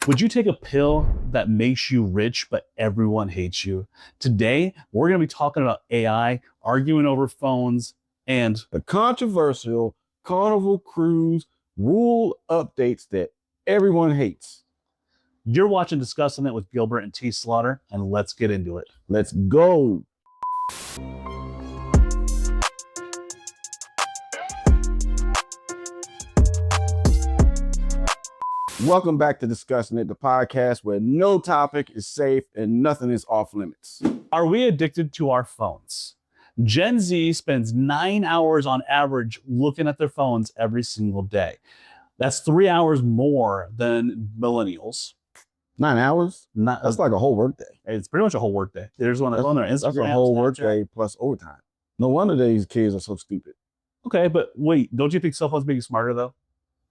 Would you take a pill that makes you rich, but everyone hates you? Today, we're going to be talking about AI, arguing over phones, and the controversial Carnival Cruise rule updates that everyone hates. You're watching DissCussin It with Gilbert and TSlaughter, and let's get into it. Let's go. Welcome back to DissCussin It, the podcast where no topic is safe and nothing is off limits. Are we addicted to our phones? Gen Z spends 9 hours on average looking at their phones every single day. That's 3 hours more than millennials. 9 hours? That's like a whole workday. It's pretty much a whole workday. There's one on their Instagram. That's a whole workday plus overtime. No wonder these kids are so stupid. Okay, but wait, don't you think cell phones make you smarter though?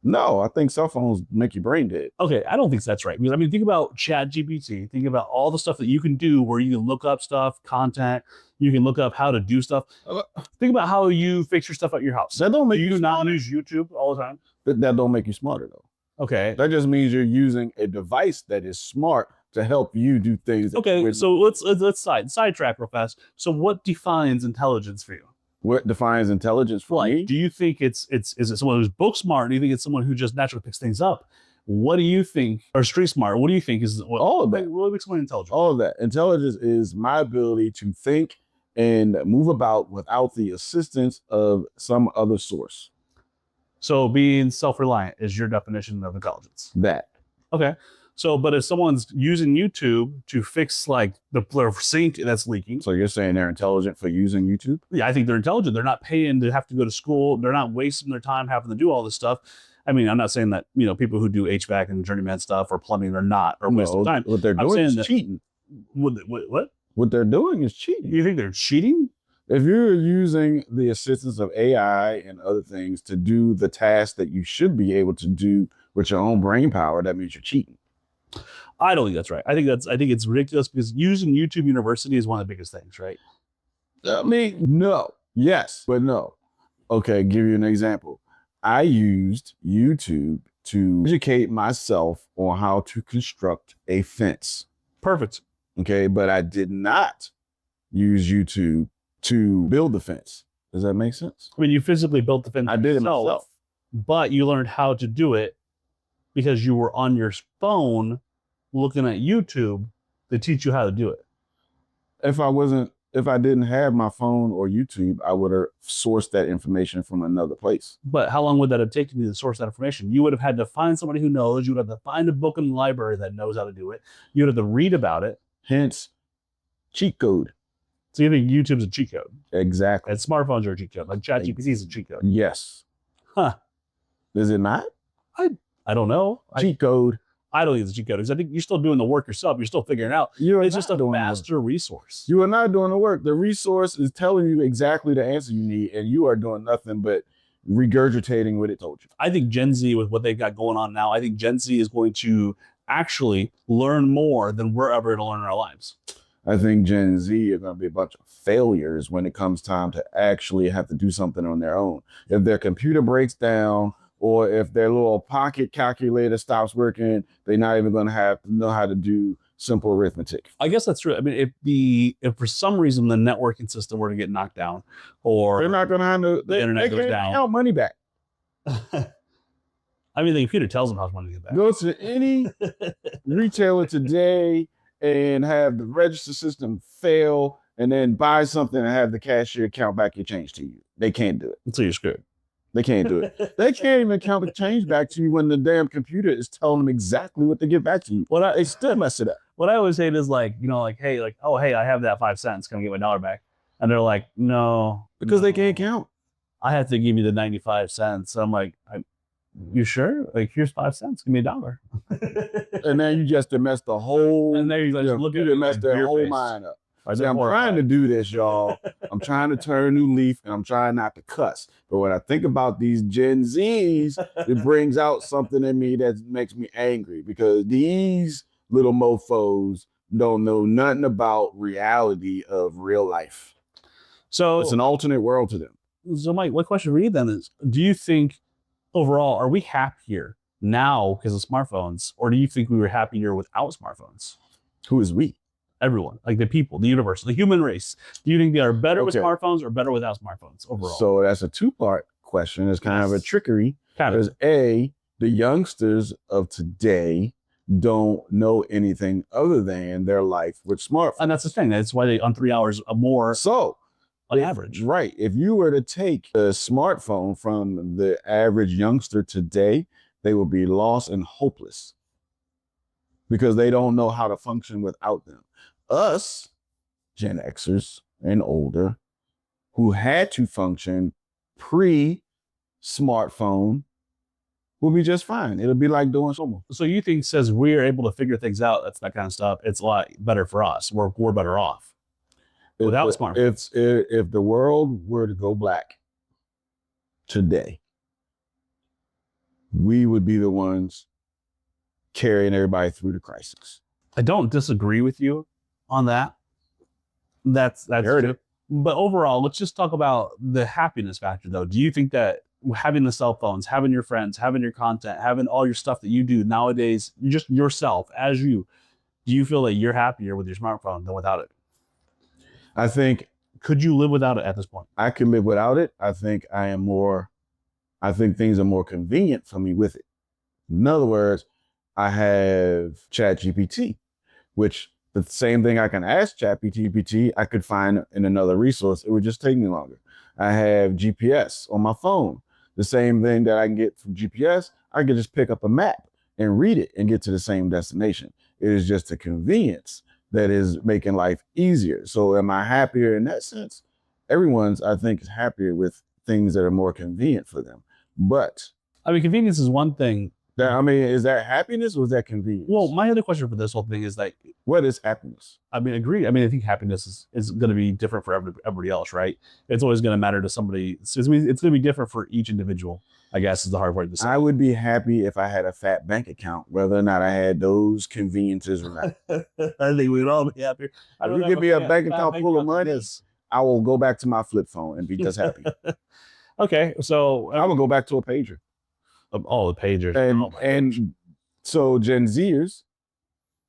No, I think cell phones make you brain dead. Okay, I don't think that's right. Because I mean, think about ChatGPT. Think about all the stuff that you can do where you can look up stuff, content. You can look up how to do stuff. Think about how you fix your stuff at your house. That don't make you not use YouTube all the time? That don't make you smarter though. Okay. That just means you're using a device that is smart to help you do things. Okay, so let's sidetrack real fast. So what defines intelligence for you? What defines intelligence for me? Do you think is it someone who's book smart? Do you think it's someone who just naturally picks things up? What do you think, or street smart? What do you think is all of that? What makes someone intelligent? All of that. Intelligence is my ability to think and move about without the assistance of some other source. So being self-reliant is your definition of intelligence. That. Okay. So, but if someone's using YouTube to fix like the sink that's leaking. So you're saying they're intelligent for using YouTube? Yeah, I think they're intelligent. They're not paying to have to go to school. They're not wasting their time having to do all this stuff. I mean, I'm not saying that, people who do HVAC and journeyman stuff or plumbing are not, or wasting time. What they're doing is cheating. What? What they're doing is cheating. You think they're cheating? If you're using the assistance of AI and other things to do the task that you should be able to do with your own brain power, that means you're cheating. I don't think that's right. I think it's ridiculous because using YouTube University is one of the biggest things, right? I mean, no. Yes, but no. Okay, give you an example. I used YouTube to educate myself on how to construct a fence. Perfect. Okay, but I did not use YouTube to build the fence. Does that make sense? I mean, you physically built the fence. I did it myself. But you learned how to do it because you were on your phone looking at YouTube to teach you how to do it. If I didn't have my phone or YouTube, I would have sourced that information from another place. But how long would that have taken you to source that information? You would have had to find somebody who knows. You would have to find a book in the library that knows how to do it. You would have to read about it. Hence, cheat code. So you think YouTube's a cheat code? Exactly. And smartphones are a cheat code. Like ChatGPT is a cheat code. Yes. Huh. Is it not? I don't know. Cheat code. I don't think it's a cheat code because I think you're still doing the work yourself. You're still figuring it out. It's just a master resource. You are not doing the work. The resource is telling you exactly the answer you need, and you are doing nothing but regurgitating what it told you. I think Gen Z, with what they've got going on now, I think Gen Z is going to actually learn more than we're ever going to learn in our lives. I think Gen Z are going to be a bunch of failures when it comes time to actually have to do something on their own. If their computer breaks down, or if their little pocket calculator stops working, they're not even going to have to know how to do simple arithmetic. I guess that's true. I mean, if for some reason the networking system were to get knocked down, or they're not going to have the internet goes down, count money back. I mean, the computer tells them how much money to get back. Go to any retailer today and have the register system fail, and then buy something and have the cashier count back your change to you. They can't do it. So you're screwed. They can't do it. They can't even count the change back to you when the damn computer is telling them exactly what to give back to you. They still mess it up. What I always say is hey, I have that 5 cents. Can I get my dollar back? And they're like, no. Because they can't count. I have to give you the 95 cents. I'm like, you sure? Like, here's 5 cents. Give me $1. And then you just messed the whole. And then you messed their whole mind up. See, I'm trying to do this, y'all. I'm trying to turn a new leaf, and I'm trying not to cuss. But when I think about these Gen Zs, it brings out something in me that makes me angry because these little mofos don't know nothing about reality of real life. So it's an alternate world to them. So Mike, what question for you then is, do you think overall, are we happier now because of smartphones, or do you think we were happier without smartphones? Who is we? Everyone, like the people, the universe, the human race. Do you think they are better with Okay. smartphones or better without smartphones overall? So that's a two-part question. It's kind of a trickery. Kind of. Because A, the youngsters of today don't know anything other than their life with smartphones. And that's the thing. That's why they on 3 hours more So on average. Right. If you were to take a smartphone from the average youngster today, they will be lost and hopeless because they don't know how to function without them. Us, Gen Xers and older, who had to function pre-smartphone, will be just fine. It'll be like doing something. So you think says we're able to figure things out, that's that kind of stuff, it's a lot better for us. We're better off without smartphones. If the world were to go black today, we would be the ones carrying everybody through the crisis. I don't disagree with you on that. That's true. But overall, let's just talk about the happiness factor, though. Do you think that having the cell phones, having your friends, having your content, having all your stuff that you do nowadays, just yourself as you, do you feel that you're happier with your smartphone than without it? I think. Could you live without it at this point? I could live without it. I think things are more convenient for me with it. In other words, I have ChatGPT, which the same thing I can ask ChatGPT, I could find in another resource. It would just take me longer. I have GPS on my phone. The same thing that I can get from GPS, I can just pick up a map and read it and get to the same destination. It is just a convenience that is making life easier. So am I happier in that sense? Everyone's, I think, is happier with things that are more convenient for them. But I mean, convenience is one thing. Is that happiness or is that convenience? Well, my other question for this whole thing is like, what is happiness? I mean, agree. I mean, I think happiness is going to be different for everybody else, right? It's always going to matter to somebody. It's going to be different for each individual, I guess, is the hard part to say. I would be happy if I had a fat bank account, whether or not I had those conveniences or not. I think we'd all be happier. If you give me a bank account full of money, I will go back to my flip phone and be just happy. Okay, so I will go back to a pager. All the pagers. And so Gen Zers,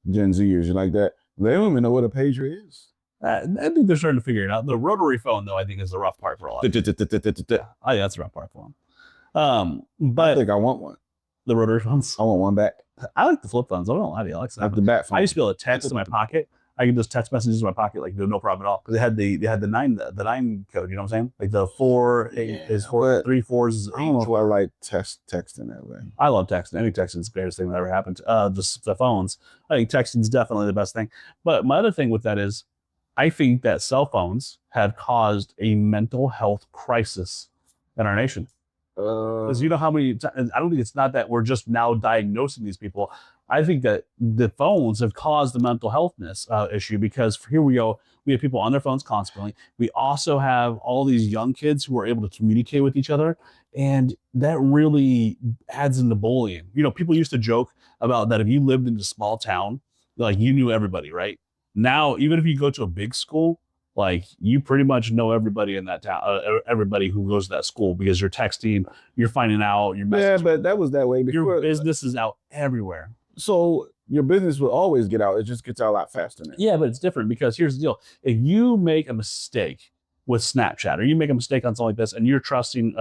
you like that? They don't even know what a pager is. I think they're starting to figure it out. The rotary phone, though, I think is the rough part for a lot. I think that's the rough part for them. But I think I want one. The rotary phones? I want one back. I like the flip phones. I don't lie to you. I like the bat phone. I used to be able to text in my pocket. I could just text messages in my pocket, like no problem at all. Because they had the nine code. You know what I'm saying? Like the 4 8 is 4 3 4s. I don't know if I like texting that way. I love texting. I think texting is the greatest thing that ever happened. Just the phones. I think texting is definitely the best thing. But my other thing with that is, I think that cell phones have caused a mental health crisis in our nation. Because you know how many? I don't think it's not that we're just now diagnosing these people. I think that the phones have caused the mental healthness issue, because here we go. We have people on their phones constantly. We also have all these young kids who are able to communicate with each other. And that really adds into bullying. You know, people used to joke about that if you lived in a small town, like you knew everybody, right? Now, even if you go to a big school, like you pretty much know everybody in that town, everybody who goes to that school, because you're texting, you're finding out, you're messaging. Yeah, but that was that way before. Your business is out everywhere. So your business will always get out. It just gets out a lot faster now. Yeah, but it's different, because here's the deal. If you make a mistake with Snapchat, or you make a mistake on something like this, and you're trusting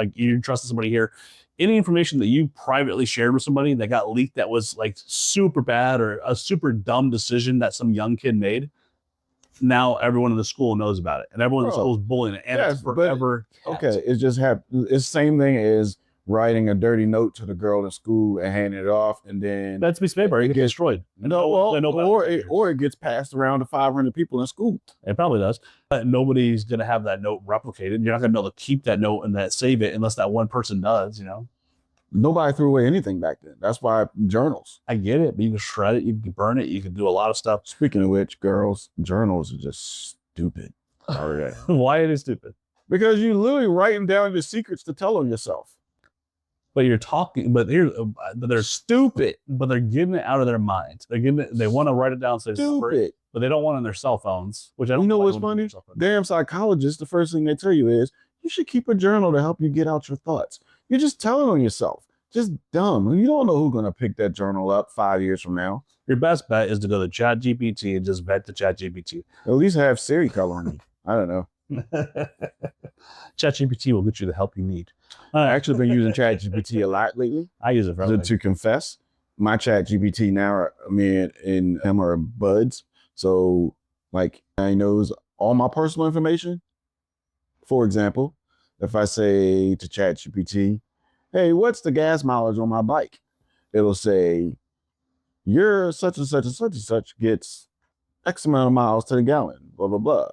somebody here, any information that you privately shared with somebody that got leaked that was like super bad or a super dumb decision that some young kid made, now everyone in the school knows about it, and everyone in the school is bullying it, and it's forever. Okay, it's just it's the same thing as writing a dirty note to the girl in school and handing it off, and then that's piece of paper. It gets destroyed. Or it gets passed around to 500 people in school. It probably does. But nobody's gonna have that note replicated. You're not gonna be able to keep that note and save it unless that one person does. You know, nobody threw away anything back then. That's why journals. I get it, but you can shred it, you can burn it, you can do a lot of stuff. Speaking of which, girls, journals are just stupid. Why are they stupid? Because you're literally writing down the secrets to tell on yourself. But you're talking, but they're stupid, but they're getting it out of their minds. They want to write it down, say stupid, but they don't want it on their cell phones, which I don't know. You know what's funny? Damn psychologists, the first thing they tell you is you should keep a journal to help you get out your thoughts. You're just telling on yourself. just dumb. You don't know who's gonna pick that journal up 5 years from now. Your best bet is to go to ChatGPT and just vet the ChatGPT. At least have Siri coloring you. I don't know. ChatGPT will get you the help you need. I've actually been using ChatGPT a lot lately. I use it for everything. To confess. My ChatGPT now, me and him are buds. So like he knows all my personal information. For example, if I say to ChatGPT, hey, what's the gas mileage on my bike? It'll say, your such and such and such and such gets X amount of miles to the gallon, blah, blah, blah.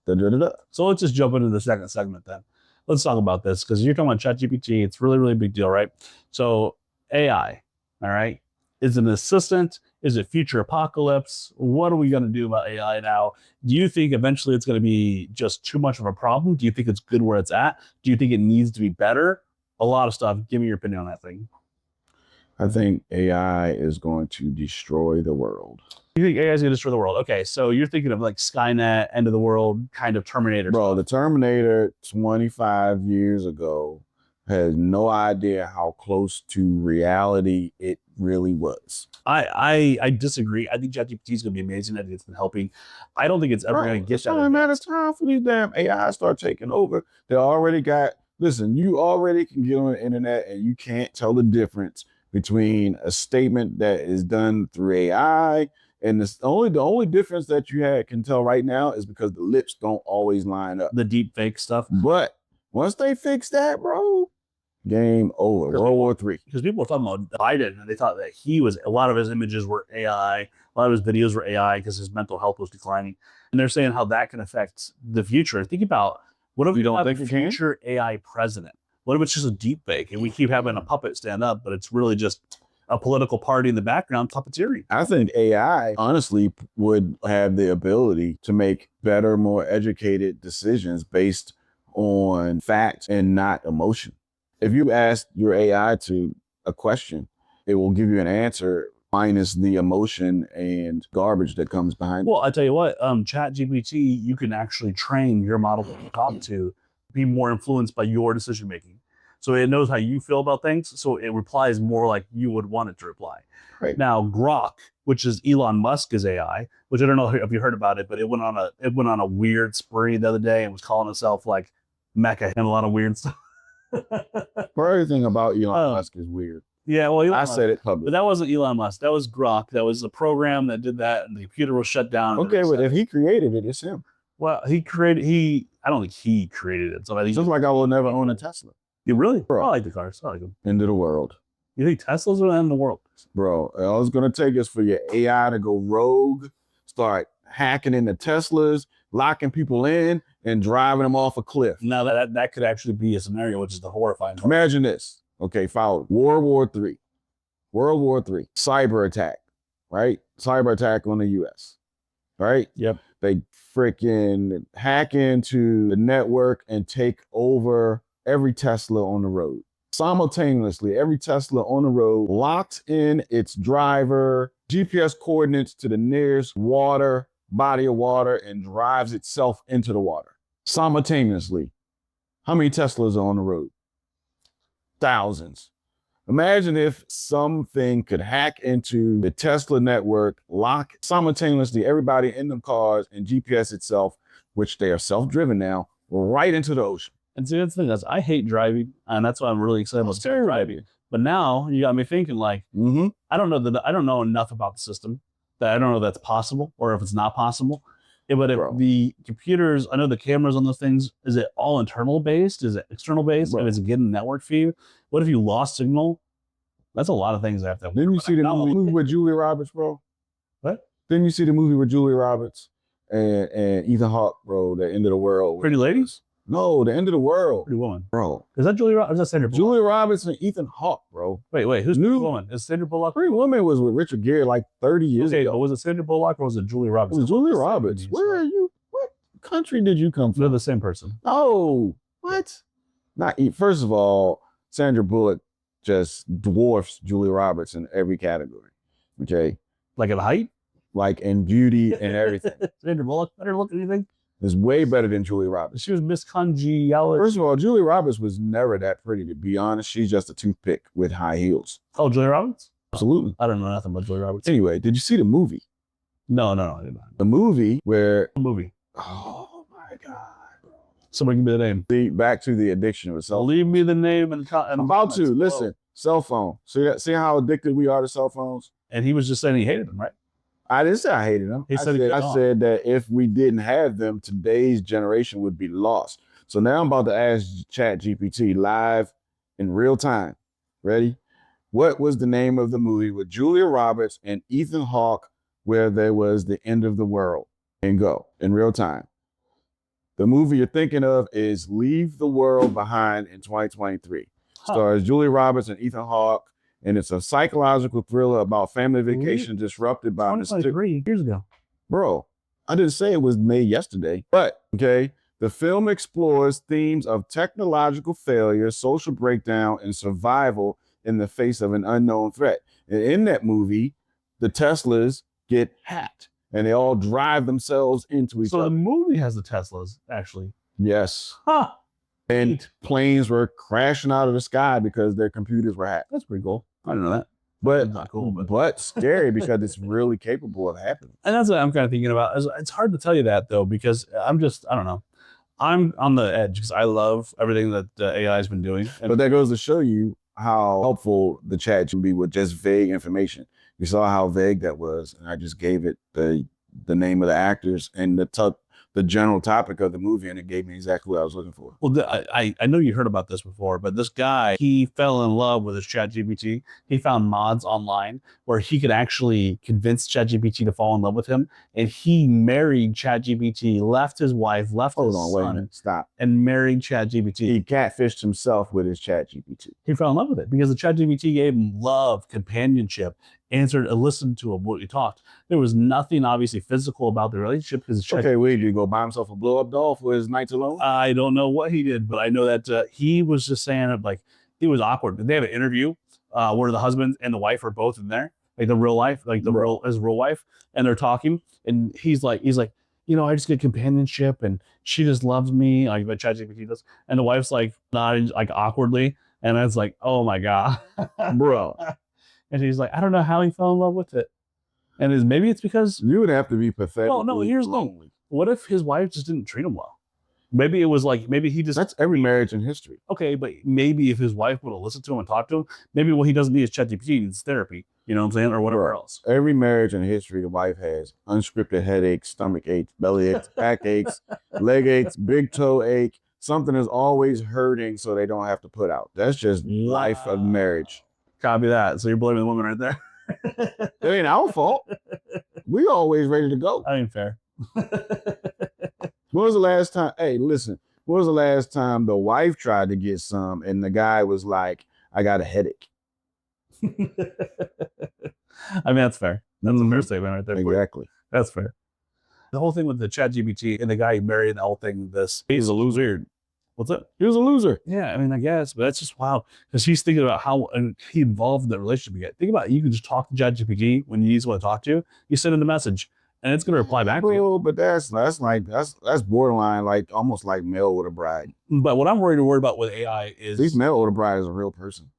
Da, da, da, da. So let's just jump into the second segment then. Let's talk about this because you're talking about ChatGPT. It's really, really big deal, right? So AI, all right? Is it an assistant? Is it future apocalypse? What are we going to do about AI now? Do you think eventually it's going to be just too much of a problem? Do you think it's good where it's at? Do you think it needs to be better? A lot of stuff. Give me your opinion on that thing. I think AI is going to destroy the world. You think AI is going to destroy the world? Okay, so you're thinking of like Skynet, end of the world, kind of Terminator. Bro, the Terminator 25 years ago had no idea how close to reality it really was. I disagree. I think ChatGPT is going to be amazing. I think it's been helping. I don't think it's ever going to get that. It's not a matter of time for these damn AI start taking over. They already got, listen, you already can get on the internet and you can't tell the difference between a statement that is done through AI and the only difference that you can tell right now is because the lips don't always line up. The deep fake stuff. But once they fix that, bro, game over. World War III. Because people were talking about Biden and they thought that a lot of his images were AI, a lot of his videos were AI because his mental health was declining. And they're saying how that can affect the future. Think about what if we don't have a future AI president? What if it's just a deep fake and we keep having a puppet stand up, but it's really just a political party in the background puppeteering? I think AI honestly would have the ability to make better, more educated decisions based on facts and not emotion. If you ask your AI to a question, it will give you an answer minus the emotion and garbage that comes behind it. Well, I tell you what, ChatGPT, you can actually train your model to talk to be more influenced by your decision making. So it knows how you feel about things. So it replies more like you would want it to reply. Right. Now, Grok, which is Elon Musk's AI, which I don't know if you heard about it, but it went on a weird spree the other day and was calling itself like Mecca and a lot of weird stuff. Everything about Elon Musk is weird. Yeah, well, I said it publicly. But that wasn't Elon Musk. That was Grok. That was a program that did that, and the computer was shut down. Okay, but if he created it, it's him. Well, I don't think he created it. Just like I will never own a Tesla. You really? Bro. I like the cars. I like them. End of the world. You think Tesla's going to end the world? Bro, all it's going to take is for your AI to go rogue, start hacking into Teslas, locking people in, and driving them off a cliff. Now that could actually be a scenario, which is the horrifying part. Imagine this. Okay, follow World War III. Cyber attack, right? Cyber attack on the US, right? Yep. They freaking hack into the network and take over every Tesla on the road. Simultaneously, every Tesla on the road locks in its driver, GPS coordinates to the nearest body of water, and drives itself into the water. Simultaneously. How many Teslas are on the road? Thousands. Imagine if something could hack into the Tesla network, lock simultaneously everybody in the cars and GPS itself, which they are self-driven now, right into the ocean. And see, that's the thing is, I hate driving, and that's why I'm really excited about driving. But now you got me thinking, like, I don't know enough about the system that I don't know if that's possible or if it's not possible. Yeah, but if the computers, I know the cameras on those things, is it all internal based? Is it external based? If it's getting network feed? What if you lost signal? That's a lot of things I have to. Didn't you see the movie with Julia Roberts, bro? What? Didn't you see the movie with Julia Roberts and Ethan Hawke, bro? The End of the World. Pretty Ladies? No, The End of the World. Pretty Woman, bro. Is that Julia Roberts? Is that Sandra Bullock? Julia Roberts and Ethan Hawke, bro. Wait, who's Pretty Woman? Is Sandra Bullock? Pretty Woman was with Richard Gere like 30 years ago. Was it Sandra Bullock or was it Julia Roberts? It was Julia Roberts. Where are you? What country did you come from? They're the same person. Oh, what? First of all, Sandra Bullock just dwarfs Julia Roberts in every category. Okay. Like in height? Like in beauty and everything. Sandra Bullock better look at anything? is way better than Julia Roberts. She was Miss Congeniality. First of all, Julia Roberts was never that pretty, to be honest. She's just a toothpick with high heels. Oh, Julia Roberts? Absolutely. I don't know nothing about Julia Roberts. Anyway, did you see the movie? No, I did not. The movie where... What movie? Oh, my God. Somebody give me the name. Back to the addiction of cell phone. Leave me the name and I'm about to. Listen, cell phone. See how addicted we are to cell phones? And he was just saying he hated them, right? I didn't say I hated them. I said that if we didn't have them, today's generation would be lost. So now I'm about to ask ChatGPT live in real time. Ready? What was the name of the movie with Julia Roberts and Ethan Hawke where there was the end of the world? And go in real time. The movie you're thinking of is Leave the World Behind in 2023. Stars Julia Roberts and Ethan Hawke. And it's a psychological thriller about family vacation disrupted by 2023 years ago. Bro, I didn't say it was made yesterday, but okay. The film explores themes of technological failure, social breakdown, and survival in the face of an unknown threat. And in that movie, the Teslas get hacked and they all drive themselves into each other. So the movie has the Teslas, actually. Yes. Huh. And planes were crashing out of the sky because their computers were hacked. That's pretty cool. I didn't know that. But not cool, but scary because it's really capable of happening. And that's what I'm kind of thinking about. It's hard to tell you that though, because I don't know. I'm on the edge because I love everything that the AI has been doing. But that goes to show you how helpful the chat can be with just vague information. You saw how vague that was, and I just gave it the name of the actors and the general topic of the movie, and it gave me exactly what I was looking for. Well, I know you heard about this before, but this guy, he fell in love with his ChatGPT. He found mods online where he could actually convince ChatGPT to fall in love with him, and he married ChatGPT, left his wife, left his son, wait a minute, stop, and married ChatGPT. He catfished himself with his ChatGPT. He fell in love with it because the ChatGPT gave him love, companionship, listened to him, what he talked. There was nothing obviously physical about the relationship because okay, wait, did he go buy himself a blow up doll for his nights alone? I don't know what he did, but I know that he was just saying like it was awkward. They have an interview where the husband and the wife are both in there, like the real life, like his real wife, and they're talking, and he's like, you know, I just get companionship, and she just loves me, like what ChatGPT does, and the wife's like nodding like awkwardly, and I was like, oh my god, bro. And he's like, I don't know how he fell in love with it. And maybe it's because you would have to be pathetic. Well, no, here's lonely. What if his wife just didn't treat him well? Maybe it was like, maybe he just... That's every marriage in history. Okay, but maybe if his wife would have listened to him and talked to him, maybe what he doesn't need is ChatGPT, he needs therapy. You know what I'm saying? Or whatever else. Every marriage in history, the wife has unscripted headaches, stomach aches, belly aches, back aches, leg aches, big toe ache. Something is always hurting so they don't have to put out. That's just life of marriage. Copy that. So you're blaming the woman right there? It ain't our fault. We always ready to go. I ain't fair. When was the last time? Hey, listen. When was the last time the wife tried to get some and the guy was like, I got a headache? I mean, that's fair. That's a fair statement right there. Exactly. That's fair. The whole thing with the ChatGPT and the guy he married and the whole thing, he's a loser. Weird. What's that? He was a loser. Yeah, I mean, I guess, but that's just wild because he's thinking about how he involved in the relationship again. Think about it. You can just talk to ChatGPT when you need someone to talk to. You send it a message, and it's going to reply back to you. But that's borderline, like almost like mail with a bride. But what I'm worried about with AI is these mail with a bride is a real person.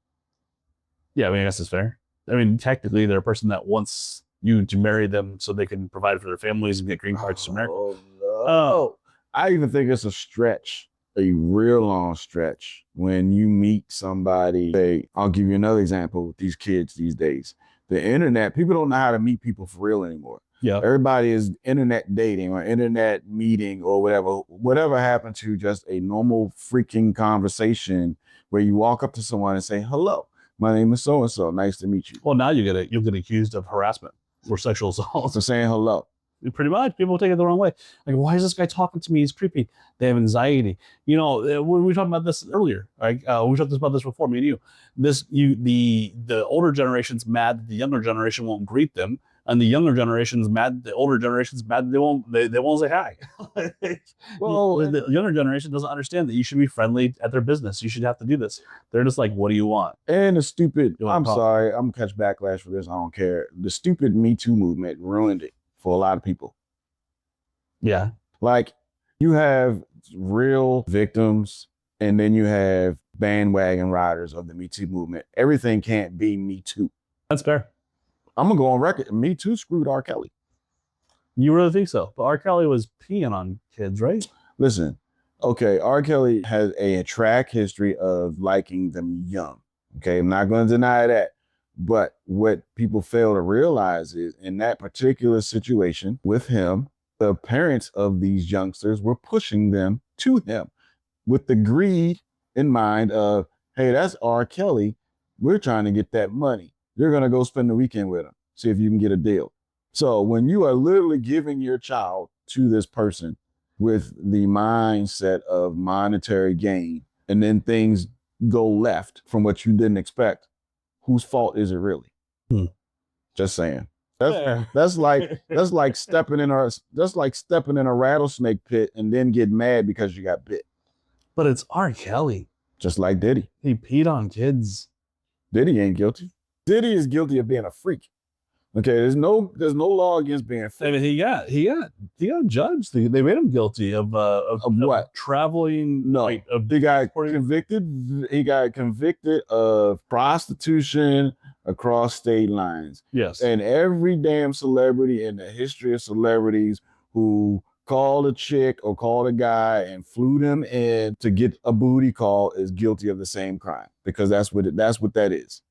Yeah, I mean, I guess it's fair. I mean, technically, they're a person that wants you to marry them so they can provide for their families and get green cards to America. Oh no! I even think it's a stretch. A real long stretch when you meet somebody. Say, I'll give you another example with these kids these days. The internet, people don't know how to meet people for real anymore. Yeah. Everybody is internet dating or internet meeting or whatever. Whatever happened to just a normal freaking conversation where you walk up to someone and say, hello, my name is so-and-so. Nice to meet you. Well, now you'll get accused of harassment or sexual assault. For saying hello. Pretty much. People take it the wrong way. Like, why is this guy talking to me? He's creepy. They have anxiety. You know, we were talking about this earlier. Right? We talked about this before, me and you. The older generation's mad that the younger generation won't greet them, and the younger generation's mad. The older generation's mad that they won't say hi. Well, the younger generation doesn't understand that you should be friendly at their business. You should have to do this. They're just like, what do you want? And the stupid. I'm sorry. I'm gonna catch backlash for this. I don't care. The stupid MeToo movement ruined it for a lot of people. Yeah. Like, You have real victims, and then you have bandwagon riders of the Me Too movement. Everything can't be Me Too. That's fair. I'm gonna go on record. Me Too screwed R. Kelly. You really think so? But R. Kelly was peeing on kids, right? Listen, okay, R. Kelly has a track history of liking them young. Okay, I'm not going to deny that. But what people fail to realize is in that particular situation with him, the parents of these youngsters were pushing them to him with the greed in mind of, hey, that's R. Kelly. We're trying to get that money. You're going to go spend the weekend with him, see if you can get a deal. So when you are literally giving your child to this person with the mindset of monetary gain, and then things go left from what you didn't expect, whose fault is it really? Just saying. That's like stepping in a rattlesnake pit and then get mad because you got bit. But it's R. Kelly. Just like Diddy. He peed on kids. Diddy ain't guilty. Diddy is guilty of being a freak. Okay, there's no law against being a freak. I mean, he got judged. They made him guilty of what? Traveling. No, like, he got convicted. He got convicted of prostitution across state lines. Yes, and every damn celebrity in the history of celebrities who called a chick or called a guy and flew them in to get a booty call is guilty of the same crime, because that's what that is.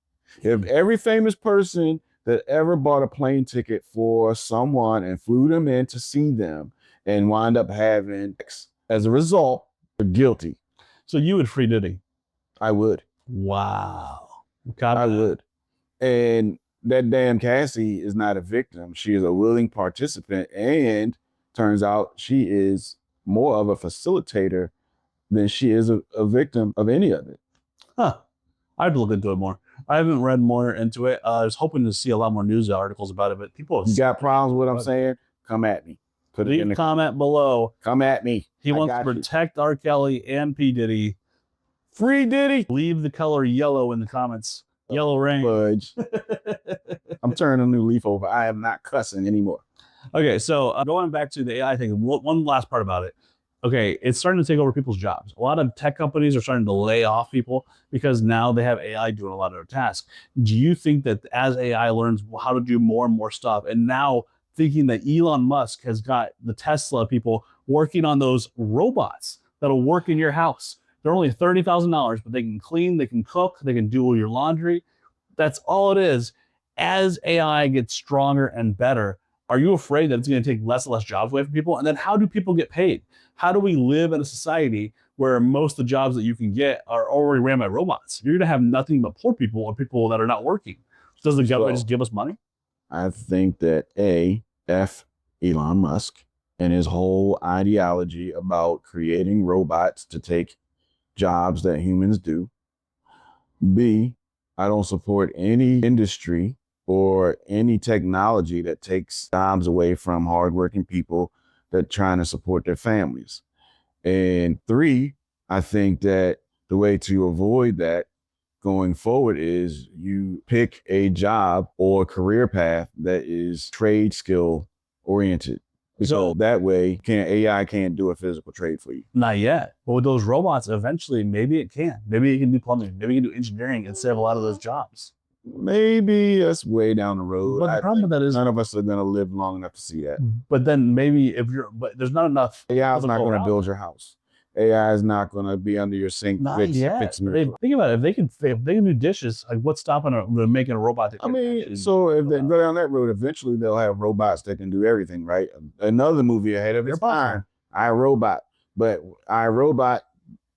If every famous person that ever bought a plane ticket for someone and flew them in to see them and wind up having sex, as a result, they're guilty. So you would free Diddy? I would. Wow. I would. And that damn Cassie is not a victim. She is a willing participant, and turns out she is more of a facilitator than she is a victim of any of it. Huh. I'd look into it more. I haven't read more into it. I was hoping to see a lot more news articles about it, but people... You got problems with what I'm saying? Come at me. Leave a comment below. Come at me. He wants to protect R. Kelly and P. Diddy. Free Diddy. Leave the color yellow in the comments. Yellow rain. Fudge. I'm turning a new leaf over. I am not cussing anymore. Okay, so going back to the AI thing, one last part about it. Okay, it's starting to take over people's jobs. A lot of tech companies are starting to lay off people because now they have AI doing a lot of their tasks. Do you think that as AI learns how to do more and more stuff, and now thinking that Elon Musk has got the Tesla people working on those robots that'll work in your house? They're only $30,000, but they can clean, they can cook, they can do all your laundry. That's all it is. As AI gets stronger and better, are you afraid that it's going to take less and less jobs away from people? And then how do people get paid? How do we live in a society where most of the jobs that you can get are already ran by robots? You're going to have nothing but poor people or people that are not working. Does the government just give us money? I think that F Elon Musk and his whole ideology about creating robots to take jobs that humans do. B, I don't support any industry or any technology that takes jobs away from hardworking people that are trying to support their families. And 3, I think that the way to avoid that going forward is you pick a job or career path that is trade skill oriented. So that way AI can't do a physical trade for you. Not yet. But with those robots, eventually, maybe it can. Maybe it can do plumbing. Maybe it can do engineering instead of a lot of those jobs. Maybe that's way down the road. But the problem with that is none of us are going to live long enough to see that. But then maybe but there's not enough. AI is not going to build your house. AI is not going to be under your sink. Not yet. Think about it. If they can do dishes, like what's stopping making a robot? I mean, so if they go down that road, eventually they'll have robots that can do everything, right? Another movie ahead of its time, iRobot. But iRobot,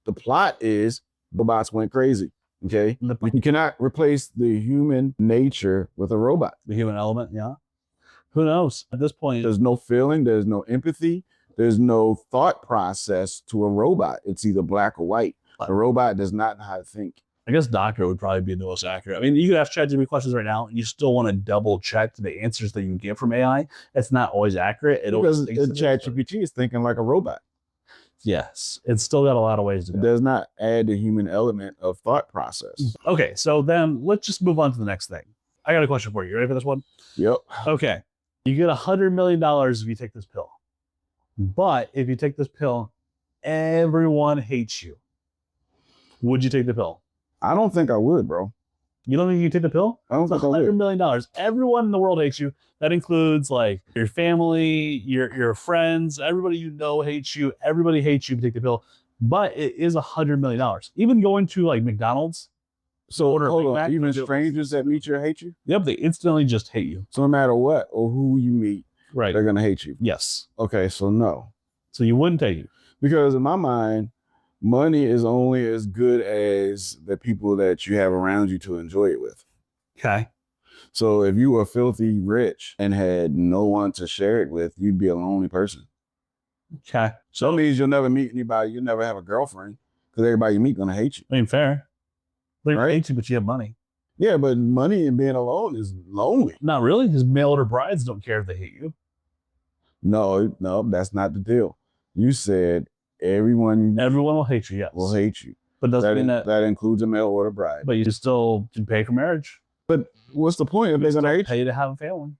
the plot is robots went crazy. Okay, you cannot replace the human nature with a robot. The human element, yeah. Who knows? At this point, there's no feeling, there's no empathy, there's no thought process to a robot. It's either black or white. A robot does not know how to think. I guess Doctor would probably be the most accurate. I mean, you could ask ChatGPT questions right now, and you still want to double check the answers that you get from AI. It's not always accurate. Because ChatGPT is thinking like a robot. Yes, it's still got a lot of ways to go. It does not add the human element of thought process. Okay, so then let's just move on to the next thing. I got a question for you. You ready for this one? Yep. Okay. You get $100 million if you take this pill. But if you take this pill, everyone hates you. Would you take the pill? I don't think I would, bro. You don't think you can take the pill? I don't It's think I would. $100 million. Everyone in the world hates you. That includes like your family, your friends, everybody you know hates you. Everybody hates you if you take the pill. But it is $100 million. Even going to like McDonald's. So order a hold Big on, Mac, even they'll do it. strangers that meet you hate you? Yep, they instantly just hate you. So no matter what or who you meet, Right. they're gonna hate you. Yes. Okay, so no. So you wouldn't take it. Because in my mind, money is only as good as the people that you have around you to enjoy it with. Okay. So if you were filthy rich and had no one to share it with, you'd be a lonely person. Okay. So that means you'll never meet anybody, you'll never have a girlfriend, because everybody you meet gonna hate you. I mean, fair. They Right? hate you, but you have money. Yeah, but money and being alone is lonely. Not really, because mail order brides don't care if they hate you. No, that's not the deal. You said everyone Everyone will hate you, yes. will hate you. But doesn't mean that. That includes a mail order bride. But you still can pay for marriage. But what's the point if they're gonna hate you? Pay to have a family.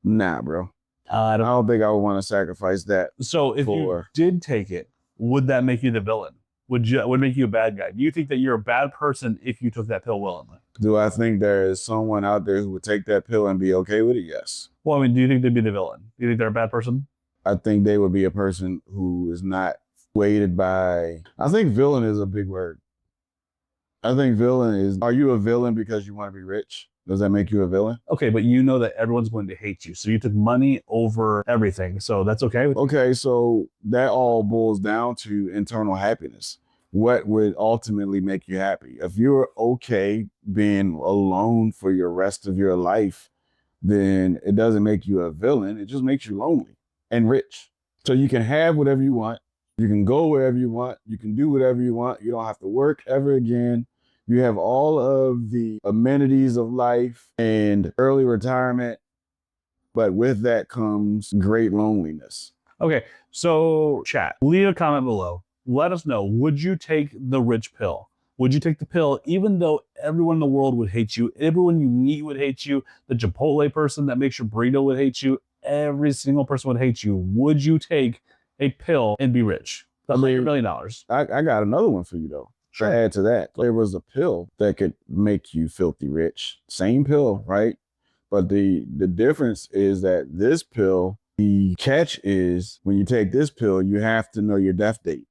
Nah, bro. I I don't. don't think I would want to sacrifice that. So if you did take it, would that make you the villain? Would make you a bad guy? Do you think that you're a bad person if you took that pill willingly? Do I think there is someone out there who would take that pill and be okay with it? Yes. Well, I mean, do you think they'd be the villain? Do you think they're a bad person? I think they would be a person who is not weighted by. I think villain is a big word. I think villain is. Are you a villain because you want to be rich? Does that make you a villain? Okay, but you know that everyone's going to hate you. So you took money over everything. So that's okay with you? Okay, so that all boils down to internal happiness. What would ultimately make you happy? If you're okay being alone for your rest of your life, then it doesn't make you a villain. It just makes you lonely and rich. So you can have whatever you want. You can go wherever you want. You can do whatever you want. You don't have to work ever again. You have all of the amenities of life and early retirement. But with that comes great loneliness. Okay, so chat, leave a comment below. Let us know, would you take the rich pill? Would you take the pill even though everyone in the world would hate you, everyone you meet would hate you, the Chipotle person that makes your burrito would hate you, every single person would hate you? Would you take a pill and be rich? $100 million. I got another one for you though. Sure. To add to that, there was a pill that could make you filthy rich. Same pill, right? But the difference is that this pill, the catch is when you take this pill, you have to know your death date.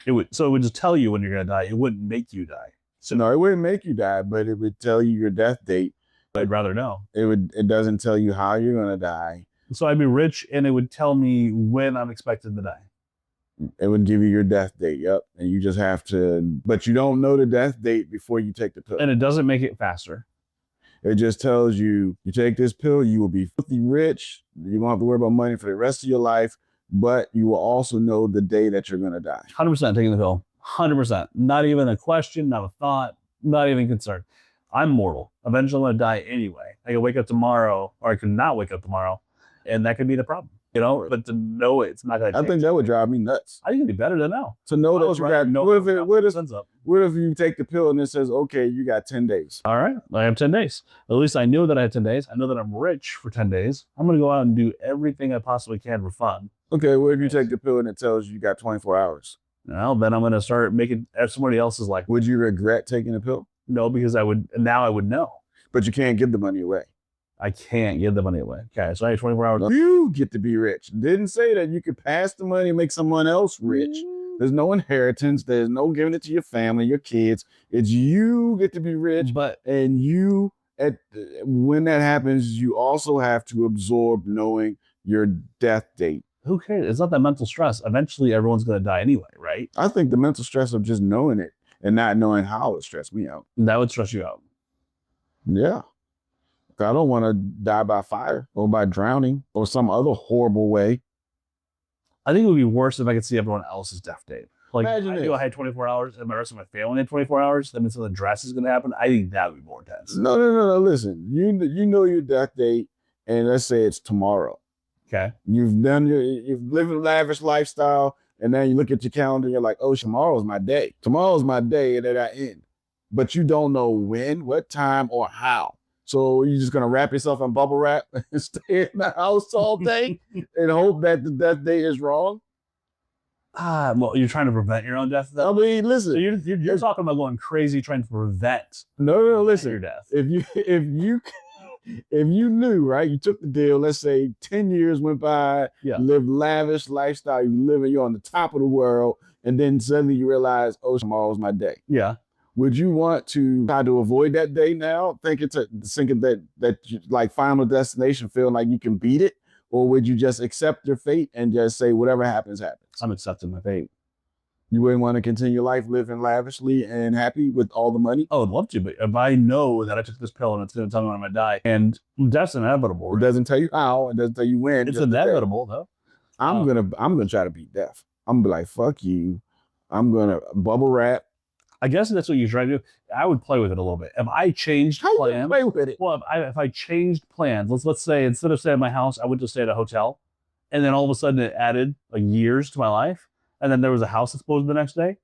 It would just tell you when you're gonna die. It wouldn't make you die. So no, it wouldn't make you die, but it would tell you your death date. I'd rather know. It doesn't tell you how you're gonna die. So I'd be rich and it would tell me when I'm expected to die. It would give you your death date, yep. And you just have to, but you don't know the death date before you take the pill. And it doesn't make it faster. It just tells you, you take this pill, you will be filthy rich. You won't have to worry about money for the rest of your life, but you will also know the day that you're going to die. 100% taking the pill. 100%. Not even a question, not a thought, not even concerned. I'm mortal. Eventually I'm going to die anyway. I could wake up tomorrow, or I could not wake up tomorrow, and that could be the problem. You know, but to know it's not going to I think that would drive me nuts. I think it'd be better to know. To know that you got, what if you take the pill and it says, okay, you got 10 days? All right, I have 10 days. At least I knew that I had 10 days. I know that I'm rich for 10 days. I'm going to go out and do everything I possibly can for fun. Okay, what if you take the pill and it tells you got 24 hours? Well, then I'm going to start making somebody else's life. Would you regret taking the pill? No, because I would know. But you can't give the money away. I can't give the money away. Okay, so I have 24 hours. You get to be rich. Didn't say that you could pass the money and make someone else rich. There's no inheritance. There's no giving it to your family, your kids. It's you get to be rich. And you, when that happens, you also have to absorb knowing your death date. Who cares? It's not that mental stress. Eventually, everyone's going to die anyway, right? I think the mental stress of just knowing it and not knowing how it stressed me out. That would stress you out. Yeah. I don't want to die by fire or by drowning or some other horrible way. I think it would be worse if I could see everyone else's death date. Like, imagine I knew I had 24 hours and the rest of my family had 24 hours. That means something drastic is going to happen. I think that would be more intense. No. Listen, you know your death date, and let's say it's tomorrow. Okay. You've lived a lavish lifestyle, and then you look at your calendar, and you're like, oh, tomorrow's my day. Tomorrow's my day that I end. But you don't know when, what time, or how. So you're just gonna wrap yourself in bubble wrap and stay in the house all day and hope that the death day is wrong? Well, you're trying to prevent your own death, though. I mean, listen. So you're talking about going crazy trying to prevent No, listen. your death. If you knew, right, you took the deal, let's say 10 years went by, Yeah. you lived lavish lifestyle, you're on the top of the world, and then suddenly you realize, oh, tomorrow's my day. Yeah. Would you want to try to avoid that day now, thinking that you, like Final Destination, feeling like you can beat it? Or would you just accept your fate and just say whatever happens, happens? I'm accepting my fate. You wouldn't want to continue life living lavishly and happy with all the money? I would love to, but if I know that I took this pill and it's going to tell me when I'm going to die, and death's inevitable. It doesn't tell you how, it doesn't tell you when. It's inevitable, though. I'm gonna try to beat death. I'm gonna be like, fuck you. I'm gonna bubble wrap. I guess that's what you're trying to do. I would play with it a little bit. If I changed plans, play with it. Well, if I changed plans, let's say instead of staying at my house, I went to stay at a hotel, and then all of a sudden it added like years to my life, and then there was a house exploded the next day,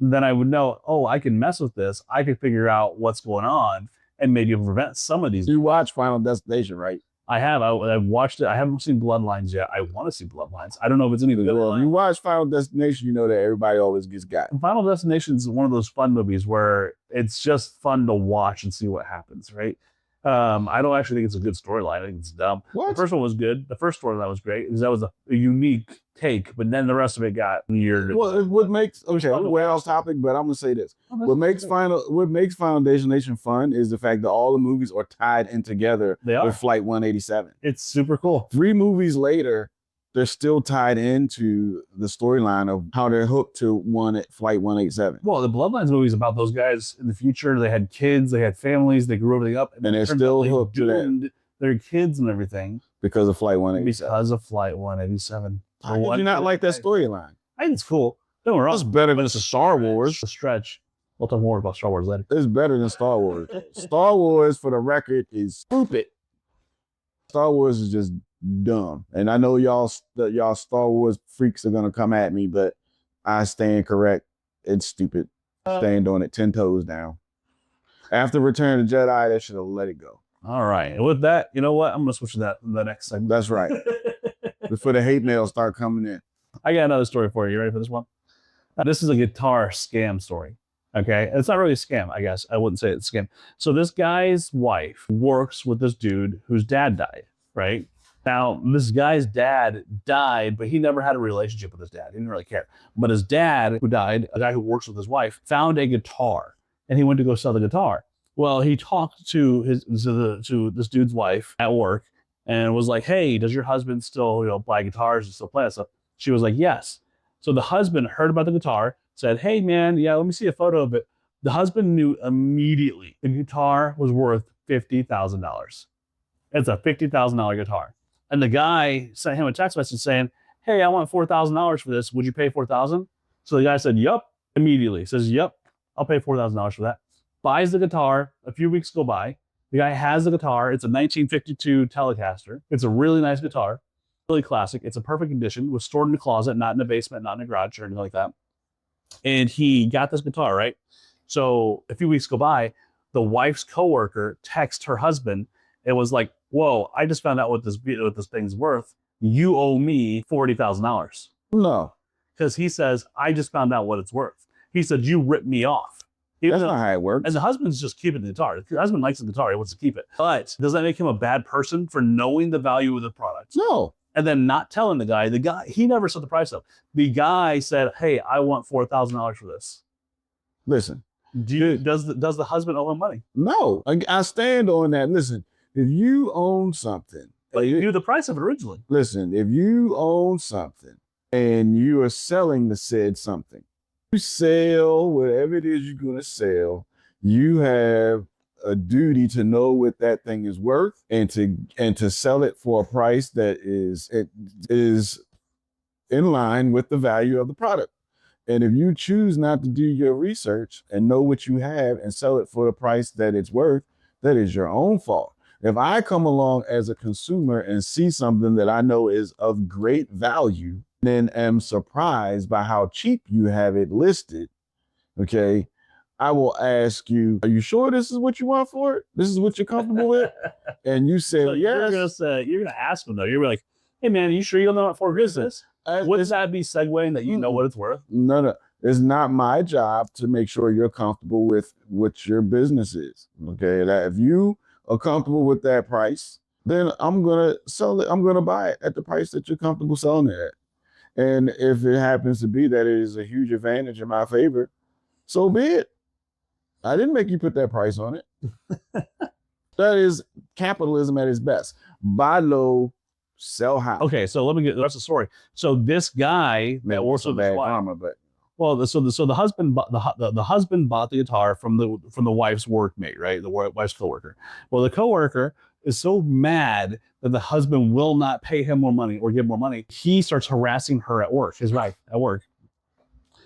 then I would know, oh, I can mess with this. I can figure out what's going on and maybe prevent some of these. You watch Final Destination, right? I have. I've watched it. I haven't seen Bloodlines yet. I want to see Bloodlines. I don't know if it's any good. Well, if you watch Final Destination, you know that everybody always gets got. Final Destination is one of those fun movies where it's just fun to watch and see what happens, right? I don't actually think it's a good storyline. I think it's dumb. What? The first one was good. The first storyline was great because that was a unique take, but then the rest of it got weird. Well, what makes way off topic, but I'm gonna say this. What makes Final Destination fun is the fact that all the movies are tied in together with Flight 187. It's super cool. 3 movies later, they're still tied into the storyline of how they're hooked to Flight 187. Well, the Bloodlines movie is about those guys in the future. They had kids, they had families, they grew everything up, and they're still hooked to that. Their kids and everything because of Flight 187. Because of Flight 187. How did you not like that storyline? I think it's cool. Don't get me wrong. It's better than Star Wars. It's a stretch. We'll talk more about Star Wars later. It's better than Star Wars. Star Wars, for the record, is stupid. Star Wars is just dumb. And I know y'all Star Wars freaks are gonna come at me, but I stand correct. It's stupid. Stand on it 10 toes down. After Return of the Jedi, they should have let it go. All right. And with that, you know what? I'm gonna switch to that in the next segment. That's right. Before the hate mail start coming in. I got another story for you. You ready for this one? This is a guitar scam story. Okay. It's not really a scam, I guess. I wouldn't say it's a scam. So this guy's wife works with this dude whose dad died, right? Now, this guy's dad died, but he never had a relationship with his dad. He didn't really care. But his dad, who died, a guy who works with his wife, found a guitar, and he went to go sell the guitar. Well, he talked to this dude's wife at work and was like, hey, does your husband still buy guitars and still play that stuff? She was like, yes. So the husband heard about the guitar, said, hey, man, yeah, let me see a photo of it. The husband knew immediately the guitar was worth $50,000. It's a $50,000 guitar. And the guy sent him a text message saying, hey, I want $4,000 for this. Would you pay $4,000? So the guy said, yup, immediately. Says, yup, I'll pay $4,000 for that. Buys the guitar. A few weeks go by. The guy has the guitar. It's a 1952 Telecaster. It's a really nice guitar, really classic. It's a perfect condition. It was stored in the closet, not in the basement, not in a garage or anything like that. And he got this guitar, right? So a few weeks go by, the wife's coworker texts her husband. It was like, whoa, I just found out what this thing's worth. You owe me $40,000. No. Because he says, I just found out what it's worth. He said, you ripped me off. That's not how it works. And the husband's just keeping the guitar. The husband likes the guitar. He wants to keep it. But does that make him a bad person for knowing the value of the product? No. And then not telling the guy, he never set the price up. The guy said, hey, I want $4,000 for this. Listen. Does the husband owe him money? No. I stand on that. Listen, if you own something. But you knew the price of it originally. Listen, if you own something and you are selling the said something, you sell whatever it is you're going to sell, you have a duty to know what that thing is worth and to sell it for a price that is in line with the value of the product. And if you choose not to do your research and know what you have and sell it for the price that it's worth, that is your own fault. If I come along as a consumer and see something that I know is of great value, then am surprised by how cheap you have it listed, okay, I will ask you, are you sure this is what you want for it? This is what you're comfortable with? And you say, So yes. you're gonna ask them though. You're like, hey man, you sure you'll know what for business? Wouldn't that be segueing that you know what it's worth? No. It's not my job to make sure you're comfortable with what your business is. Okay. That if you are comfortable with that price, then I'm gonna sell it. I'm gonna buy it at the price that you're comfortable selling it at. And if it happens to be that it is a huge advantage in my favor, so be it. I didn't make you put that price on it. That is capitalism at its best. Buy low, sell high. Okay, so let me get the rest of the story. So this guy that works with his wife, but well, so the husband the husband bought the guitar from the wife's workmate, right? The wife's coworker. Well, the coworker is so mad that the husband will not pay him more money or give more money. He starts harassing her at work, his wife at work.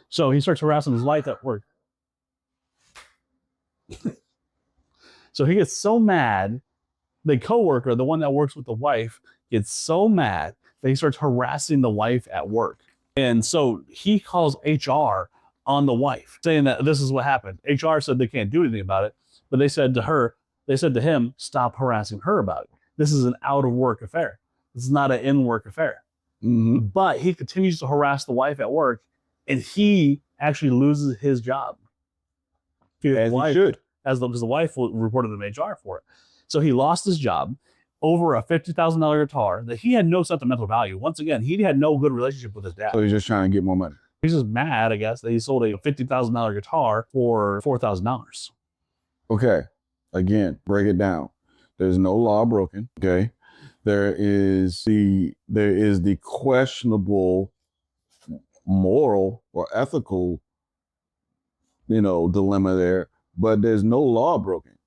So he starts harassing his wife at work. So he gets so mad, the coworker, the one that works with the wife, gets so mad that he starts harassing the wife at work. And so he calls HR on the wife, saying that this is what happened. HR said they can't do anything about it, but they said to him, stop harassing her about it. This is an out of work affair. This is not an in work affair. mm-hmm. But he continues to harass the wife at work, and he actually loses his job. As he should. Because the wife reported him HR for it. So he lost his job over a $50,000 guitar that he had no sentimental value. Once again, he had no good relationship with his dad. So he's just trying to get more money. He's just mad, I guess, that he sold a $50,000 guitar for $4,000. Okay. Again, break it down. There's no law broken. Okay. There is the questionable moral or ethical, dilemma there, but there's no law broken.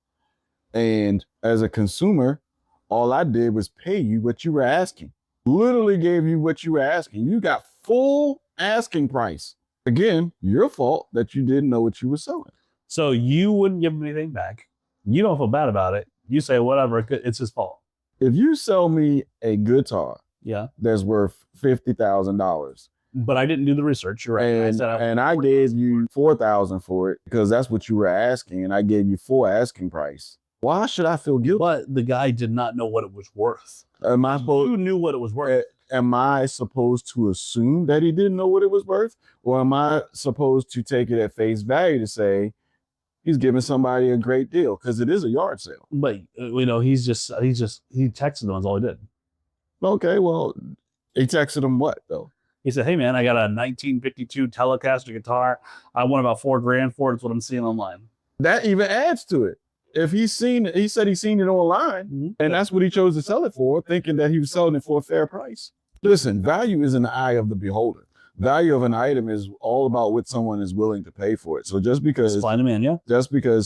And as a consumer, all I did was pay you what you were asking. Literally gave you what you were asking. You got full asking price. Again, your fault that you didn't know what you were selling. So you wouldn't give him anything back. You don't feel bad about it. You say, whatever, it's his fault. If you sell me a guitar that's worth $50,000, but I didn't do the research, you're right. And I gave you $4,000 for it because that's what you were asking, and I gave you full asking price. Why should I feel guilty? But the guy did not know what it was worth. Who knew what it was worth? Am I supposed to assume that he didn't know what it was worth? Or am I supposed to take it at face value to say he's giving somebody a great deal? Because it is a yard sale. But, he texted him, that's all he did. Okay, well, he texted him what, though? He said, hey, man, I got a 1952 Telecaster guitar. I want about $4,000 for it. It's what I'm seeing online. That even adds to it. If he said he's seen it online, and that's what he chose to sell it for, thinking that he was selling it for a fair price. Listen, value is in the eye of the beholder. Value of an item is all about what someone is willing to pay for it. So just because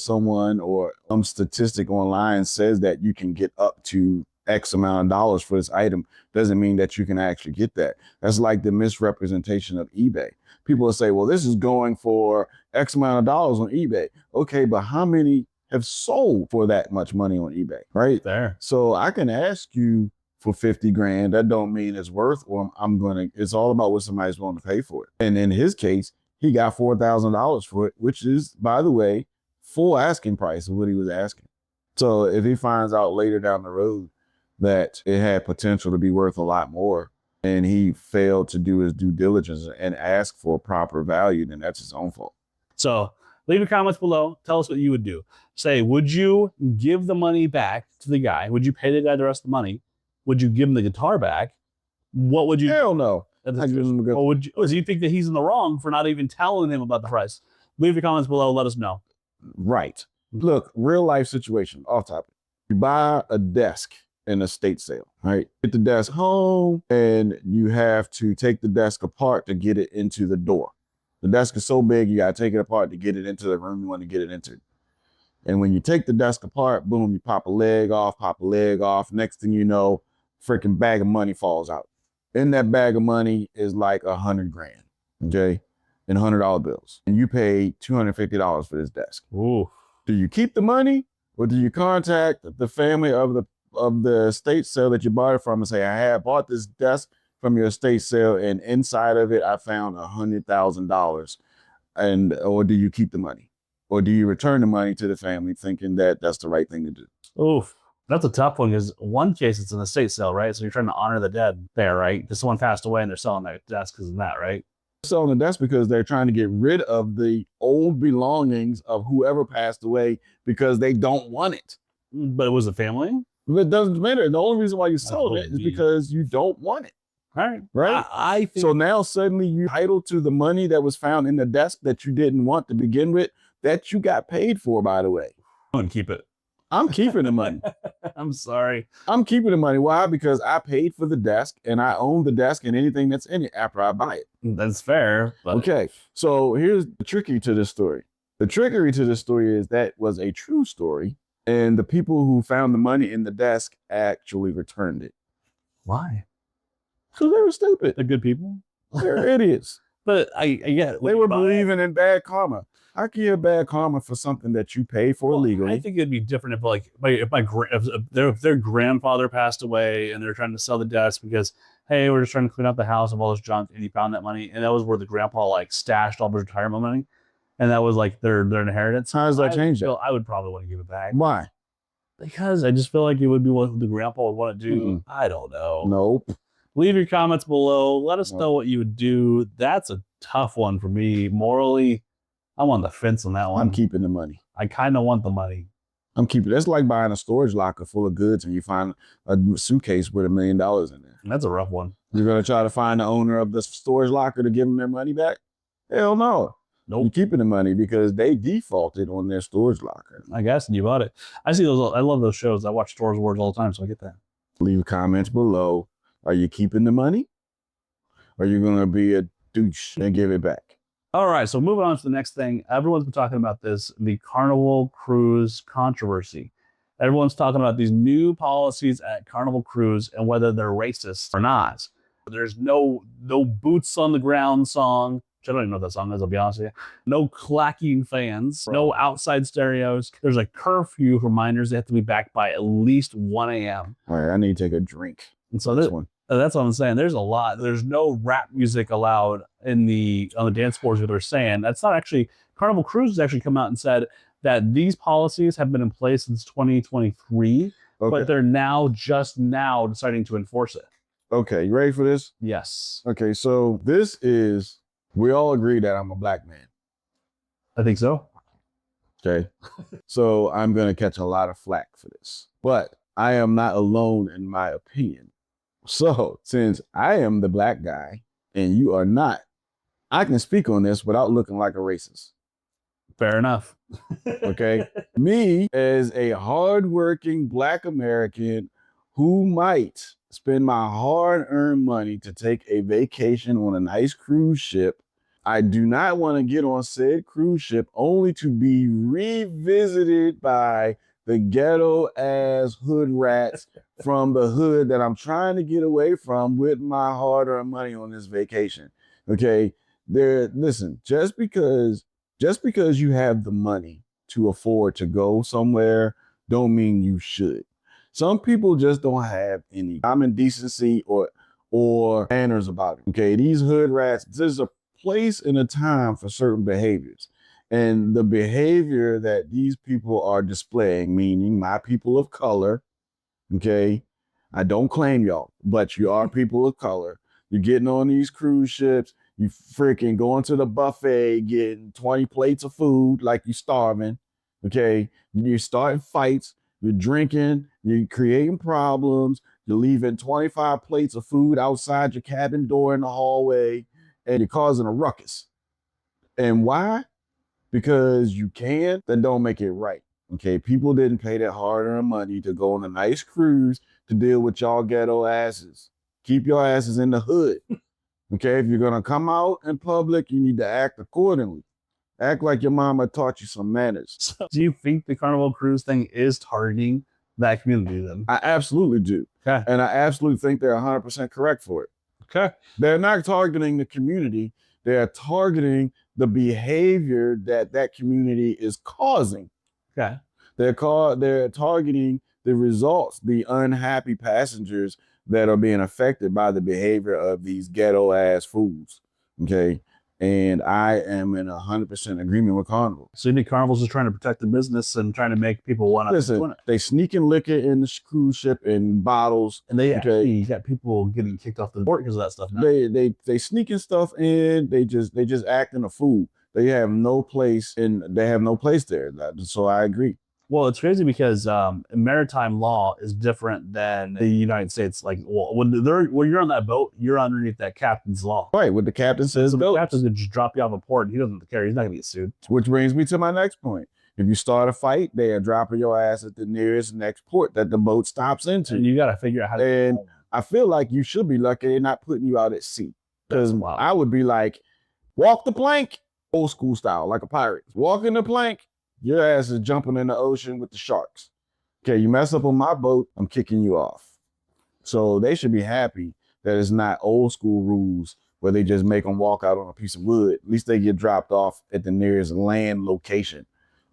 someone or some statistic online says that you can get up to X amount of dollars for this item doesn't mean that you can actually get that. That's like the misrepresentation of eBay. People will say, well, this is going for X amount of dollars on eBay. Okay, but how many have sold for that much money on eBay, right? There. So I can ask you for 50 grand. That don't mean it's worth, or it's all about what somebody's willing to pay for it. And in his case, he got $4,000 for it, which is, by the way, full asking price of what he was asking. So if he finds out later down the road that it had potential to be worth a lot more, and he failed to do his due diligence and ask for a proper value, then that's his own fault. So leave your comments below. Tell us what you would do. Say, would you give the money back to the guy? Would you pay the guy the rest of the money? Would you give him the guitar back? What would you do? Hell no. Or do you think that he's in the wrong for not even telling him about the price? Leave your comments below. Let us know. Right. Look, real life situation, off topic. You buy a desk in a estate sale, right? Get the desk home, and you have to take the desk apart to get it into the door. The desk is so big, you got to take it apart to get it into the room you want to get it into. And when you take the desk apart, boom, you pop a leg off. Next thing you know, freaking bag of money falls out. In that bag of money is like 100 grand, okay? In $100 bills. And you pay $250 for this desk. Ooh. Do you keep the money, or do you contact the family of the estate sale that you bought it from and say, I had bought this desk from your estate sale, and inside of it, I found $100,000, or do you keep the money? or do you return the money to the family thinking that that's the right thing to do? Oof. That's a tough one because one case it's an estate sale, right? So you're trying to honor the dead there, right? Because someone passed away and they're selling their desk because of that, right? Selling the desk because they're trying to get rid of the old belongings of whoever passed away because they don't want it. But it was a family? But it doesn't matter. The only reason why you're selling it is because you don't want it. All right. Right? I think so now suddenly you're entitled to the money that was found in the desk that you didn't want to begin with, that you got paid for, by the way. I'm going to keep it. I'm keeping the money. I'm sorry. I'm keeping the money. Why? Because I paid for the desk and I own the desk and anything that's in it after I buy it. That's fair. But... Okay. So here's the trickery to this story. The trickery to this story is that was a true story. And the people who found the money in the desk actually returned it. Why? Because they were stupid. They're good people. They're idiots. But I get it. They were believing in bad karma. How can you have bad karma for something that you paid for illegally? I think it'd be different if their grandfather passed away and they're trying to sell the desk because, hey, we're just trying to clean out the house of all this junk, and he found that money, and that was where the grandpa like stashed all his retirement money, and that was like their inheritance. How does that change that? I would probably want to give it back. Why? Because I just feel like it would be what the grandpa would want to do. I don't know. Nope. Leave your comments below. Let us know what you would do. That's a tough one for me. Morally, I'm on the fence on that one. I'm keeping the money. I kind of want the money. I'm keeping it. That's like buying a storage locker full of goods and you find a suitcase with $1 million in there. That's a rough one. You're going to try to find the owner of the storage locker to give them their money back? Hell no. Nope. You're keeping the money because they defaulted on their storage locker. I guess, and you bought it. I see those. I love those shows. I watch Storage Wars all the time, so I get that. Leave comments below. Are you keeping the money? Or are you going to be a douche and give it back? All right, so moving on to the next thing. Everyone's been talking about this, the Carnival Cruise controversy. Everyone's talking about these new policies at Carnival Cruise and whether they're racist or not. There's no boots on the ground song, which I don't even know what that song is, I'll be honest with you. No clacking fans, no outside stereos. There's a curfew reminders. They have to be back by at least 1 a.m. All right, I need to take a drink. And so that's what I'm saying. There's a lot. There's no rap music allowed on the dance floors, what they're saying. That's not actually, Carnival Cruise has actually come out and said that these policies have been in place since 2023, but they're just now deciding to enforce it. Okay, you ready for this? Yes. Okay, so this is, we all agree that I'm a black man. I think so. Okay. So I'm going to catch a lot of flack for this, but I am not alone in my opinion. So since I am the black guy and you are not, I can speak on this without looking like a racist. Fair enough. Okay. Me as a hardworking black American who might spend my hard-earned money to take a vacation on a nice cruise ship, I do not want to get on said cruise ship only to be revisited by the ghetto-ass hood rats from the hood that I'm trying to get away from with my hard-earned money on this vacation. Okay, listen, just because you have the money to afford to go somewhere don't mean you should. Some people just don't have any common decency or manners about it. Okay, these hood rats, there's a place and a time for certain behaviors. And the behavior that these people are displaying, meaning my people of color, okay, I don't claim y'all, but you are people of color. You're getting on these cruise ships, you freaking going to the buffet, getting 20 plates of food like you're starving, okay? You're starting fights, you're drinking, you're creating problems, you're leaving 25 plates of food outside your cabin door in the hallway, and you're causing a ruckus. And why? Because you can, then don't make it right. Okay, people didn't pay that hard-earned money to go on a nice cruise to deal with y'all ghetto asses. Keep your asses in the hood. Okay, if you're gonna come out in public, you need to act accordingly. Act like your mama taught you some manners. So, do you think the Carnival Cruise thing is targeting that community then? I absolutely do. Okay. And I absolutely think they're 100% correct for it. Okay. They're not targeting the community. They're targeting the behavior that community is causing. Okay. They're targeting the results, the unhappy passengers that are being affected by the behavior of these ghetto ass fools. Okay. And I am in 100% agreement with Carnival. So you think Carnival's just trying to protect the business and trying to make people want to listen. They sneaking liquor in the cruise ship in bottles, and they actually got people getting kicked off the boat because of that stuff. Now. They sneaking stuff in. They just acting a fool. They have no place there. So I agree. Well, it's crazy because maritime law is different than the United States. Like, when you're on that boat, you're underneath that captain's law. Right, what the captain says. So the captain's gonna just drop you off a port. He doesn't care. He's not gonna get sued. Which brings me to my next point. If you start a fight, they are dropping your ass at the nearest next port that the boat stops into. And you got to figure out how to. And I feel like you should be lucky they're not putting you out at sea. Because I would be like, walk the plank, old school style, like a pirate. Walking the plank. Your ass is jumping in the ocean with the sharks. Okay, you mess up on my boat, I'm kicking you off. So they should be happy that it's not old school rules where they just make them walk out on a piece of wood. At least they get dropped off at the nearest land location.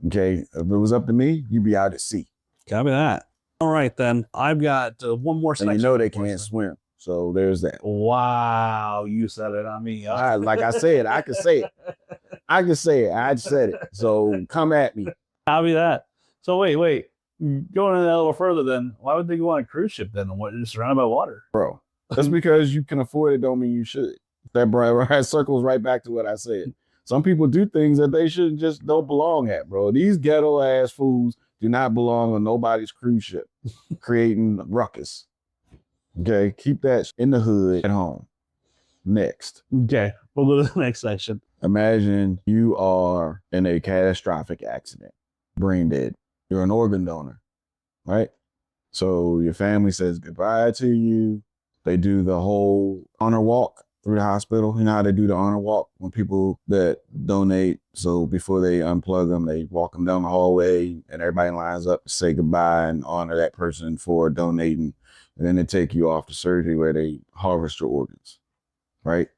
Okay, if it was up to me, you'd be out at sea. Copy that. All right, then. I've got one more section. And you know they can't swim. So there's that. Wow, you said it on me. Like I said, I could say it. I can say it. I said it. So come at me. Copy that. So wait. Going in that a little further, then why would they go on a cruise ship then? You're surrounded by water, bro. That's because you can afford it. Don't mean you should. That circles right back to what I said. Some people do things that they don't belong at, bro. These ghetto ass fools do not belong on nobody's cruise ship, creating ruckus. Okay, keep that in the hood at home. Next. Okay, we'll go to the next section. Imagine you are in a catastrophic accident, brain dead. You're an organ donor, right? So your family says goodbye to you. They do the whole honor walk through the hospital. You know how they do the honor walk when people that donate. So before they unplug them, they walk them down the hallway and everybody lines up to say goodbye and honor that person for donating. And then they take you off to surgery where they harvest your organs, right?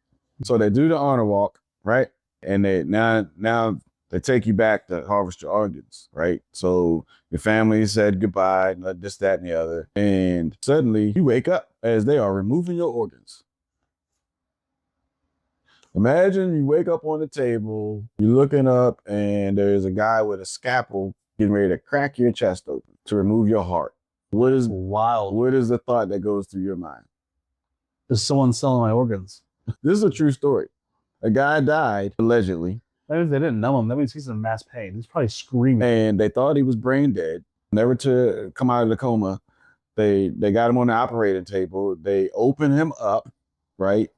So they do the honor walk, right? And they now they take you back to harvest your organs, right? So your family said goodbye, this, that, and the other. And suddenly you wake up as they are removing your organs. Imagine you wake up on the table, you're looking up, and there's a guy with a scalpel getting ready to crack your chest open to remove your heart. What is the thought that goes through your mind? Is someone selling my organs? This is a true story. A guy died, allegedly. That means they didn't know him. That means he's in mass pain. He's probably screaming. And they thought he was brain dead, never to come out of the coma. They got him on the operating table. They open him up, right?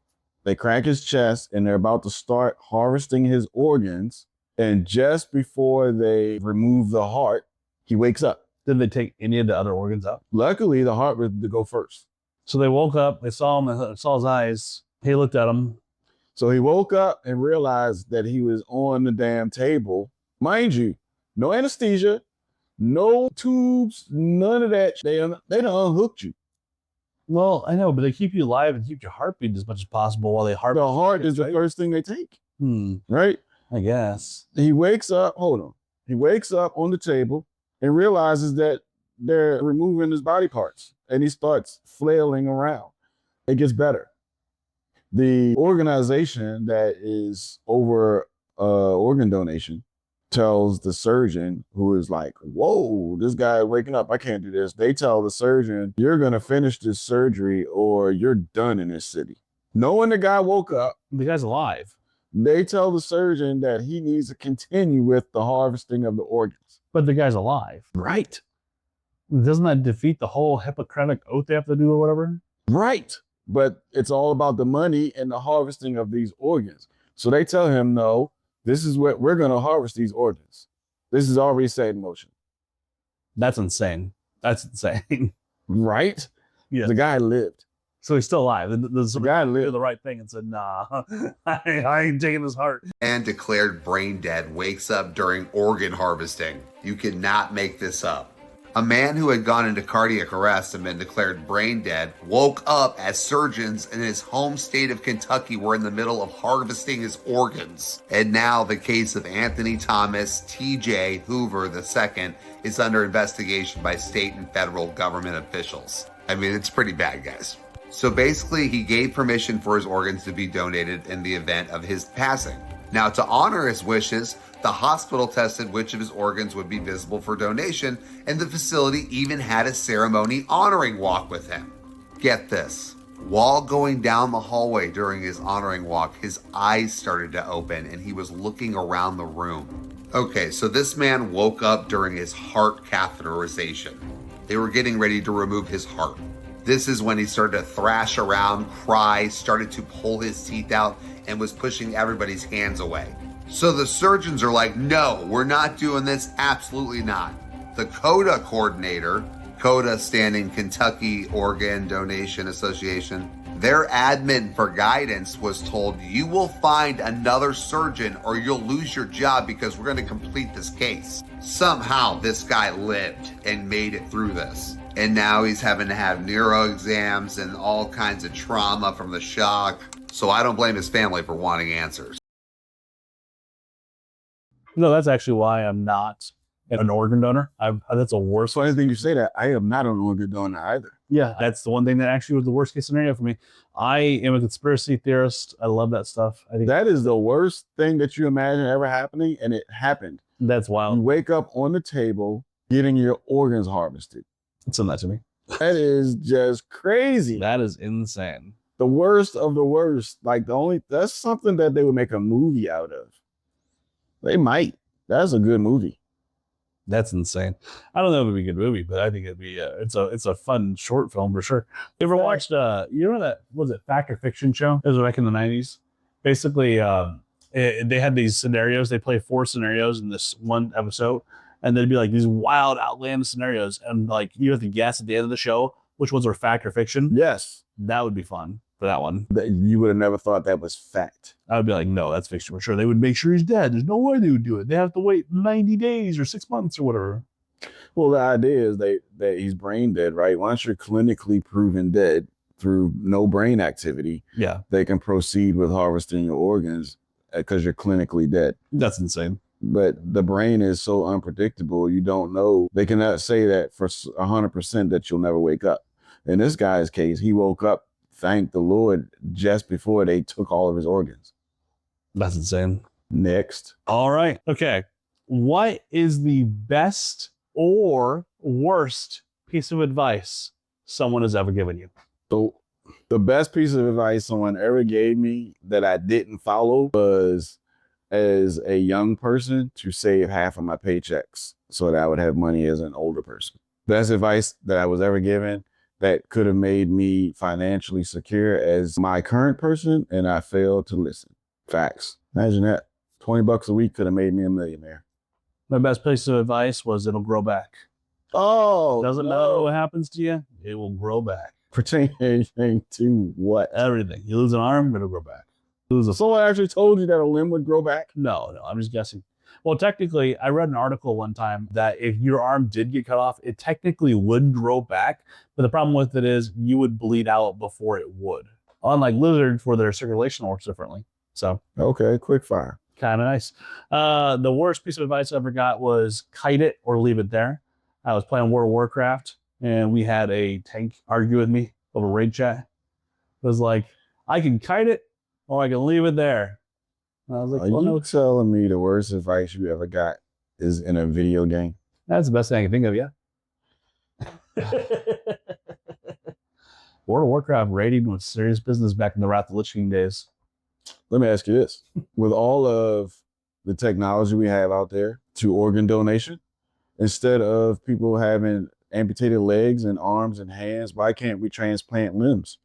They crack his chest, and they're about to start harvesting his organs. And just before they remove the heart, he wakes up. Did they take any of the other organs out? Luckily, the heart was to go first. So they woke up, they saw him, they saw his eyes. He looked at him. So he woke up and realized that he was on the damn table. Mind you, no anesthesia, no tubes, none of that. They done unhooked you. Well, I know, but they keep you alive and keep your heartbeat as much as possible while they harvest. The heart is the first thing they take. Right? I guess. He wakes up, He wakes up on the table and realizes that they're removing his body parts. And he starts flailing around. It gets better. The organization that is over organ donation tells the surgeon, who is like, whoa, this guy is waking up. I can't do this. They tell the surgeon, you're going to finish this surgery or you're done in this city. Knowing the guy woke up. The guy's alive. They tell the surgeon that he needs to continue with the harvesting of the organs. But the guy's alive. Right. Doesn't that defeat the whole Hippocratic oath they have to do or whatever? Right. But it's all about the money and the harvesting of these organs. So they tell him, no, this is what we're going to harvest these organs. This is already set in motion. That's insane. That's insane. Right? Yeah. The guy lived. So he's still alive. The guy lived. Did the right thing and said, nah, I ain't taking his heart. And declared brain dead wakes up during organ harvesting. You cannot make this up. A man who had gone into cardiac arrest and been declared brain dead woke up as surgeons in his home state of Kentucky were in the middle of harvesting his organs. And now the case of Anthony Thomas T.J. Hoover II is under investigation by state and federal government officials. I mean, it's pretty bad, guys. So basically, he gave permission for his organs to be donated in the event of his passing. Now, to honor his wishes, the hospital tested which of his organs would be visible for donation, and the facility even had a ceremony honoring walk with him. Get this. While going down the hallway during his honoring walk, his eyes started to open and he was looking around the room. Okay, so this man woke up during his heart catheterization. They were getting ready to remove his heart. This is when he started to thrash around, cry, started to pull his teeth out, and was pushing everybody's hands away. So the surgeons are like, no, we're not doing this, absolutely not. The CODA coordinator, CODA standing Kentucky Organ Donation Association, their admin for guidance was told, you will find another surgeon or you'll lose your job because we're going to complete this case. Somehow this guy lived and made it through this. And now he's having to have neuro exams and all kinds of trauma from the shock. So I don't blame his family for wanting answers. No, that's actually why I'm not an organ donor. That's the worst. Funny thing you say that. I am not an organ donor either. Yeah, that's the one thing that actually was the worst case scenario for me. I am a conspiracy theorist. I love that stuff. I think that is the worst thing that you imagine ever happening, and it happened. That's wild. You wake up on the table getting your organs harvested. Send that to me. That is just crazy. That is insane. The worst of the worst. Like that's something that they would make a movie out of. They might. That's a good movie. That's insane. I don't know if it'd be a good movie, but I think it'd be it's a fun short film for sure. You ever watched you know that was it Fact or Fiction show? It was back in the 90s. Basically, they had these scenarios. They play 4 scenarios in this one episode, and there'd be like these wild, outlandish scenarios, and like you have to guess at the end of the show which ones are fact or fiction. Yes, that would be fun for that one. You would have never thought that was fact. I would be like, no, that's fiction for sure. They would make sure he's dead. There's no way they would do it. They have to wait 90 days or 6 months or whatever. Well, the idea is that he's brain dead, right? Once you're clinically proven dead through no brain activity, yeah, they can proceed with harvesting your organs because you're clinically dead. That's insane. But the brain is so unpredictable, you don't know. They cannot say that for 100% that you'll never wake up. In this guy's case, he woke up, thank the Lord, just before they took all of his organs. That's insane. Next. All right. Okay. What is the best or worst piece of advice someone has ever given you? So the best piece of advice someone ever gave me that I didn't follow was, as a young person, to save half of my paychecks so that I would have money as an older person. Best advice that I was ever given that could have made me financially secure as my current person, and I failed to listen. Facts. Imagine that. $20 a week could have made me a millionaire. My best piece of advice was it'll grow back. Oh, doesn't matter what happens to you, it will grow back. Pertaining to what? Everything. You lose an arm, it'll grow back. Someone actually told you that a limb would grow back? No, I'm just guessing. Well, technically, I read an article one time that if your arm did get cut off, it technically would grow back. But the problem with it is you would bleed out before it would. Unlike lizards, where their circulation works differently. So okay, quick fire. Kind of nice. The worst piece of advice I ever got was kite it or leave it there. I was playing World of Warcraft, and we had a tank argue with me over raid chat. It was like, I can kite it, or I can leave it there. And I was like, are you telling me the worst advice you ever got is in a video game? That's the best thing I can think of, yeah. World of Warcraft raiding was serious business back in the Wrath of the Lich King days. Let me ask you this. With all of the technology we have out there to organ donation, instead of people having amputated legs and arms and hands, why can't we transplant limbs?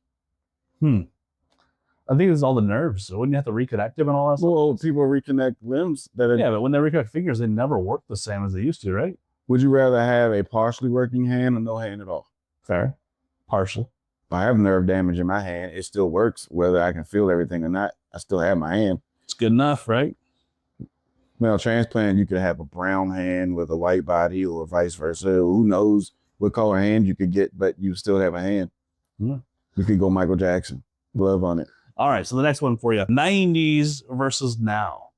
I think it's all the nerves. So wouldn't you have to reconnect them and all that stuff? Well, people reconnect limbs that are... Yeah, but when they reconnect fingers, they never work the same as they used to, right? Would you rather have a partially working hand or no hand at all? Fair. Partial. If I have nerve damage in my hand, it still works. Whether I can feel everything or not, I still have my hand. It's good enough, right? Well, transplant, you could have a brown hand with a white body or vice versa. Who knows what color hand you could get, but you still have a hand. You could go Michael Jackson. Glove on it. All right, so the next one for you. 90s versus now.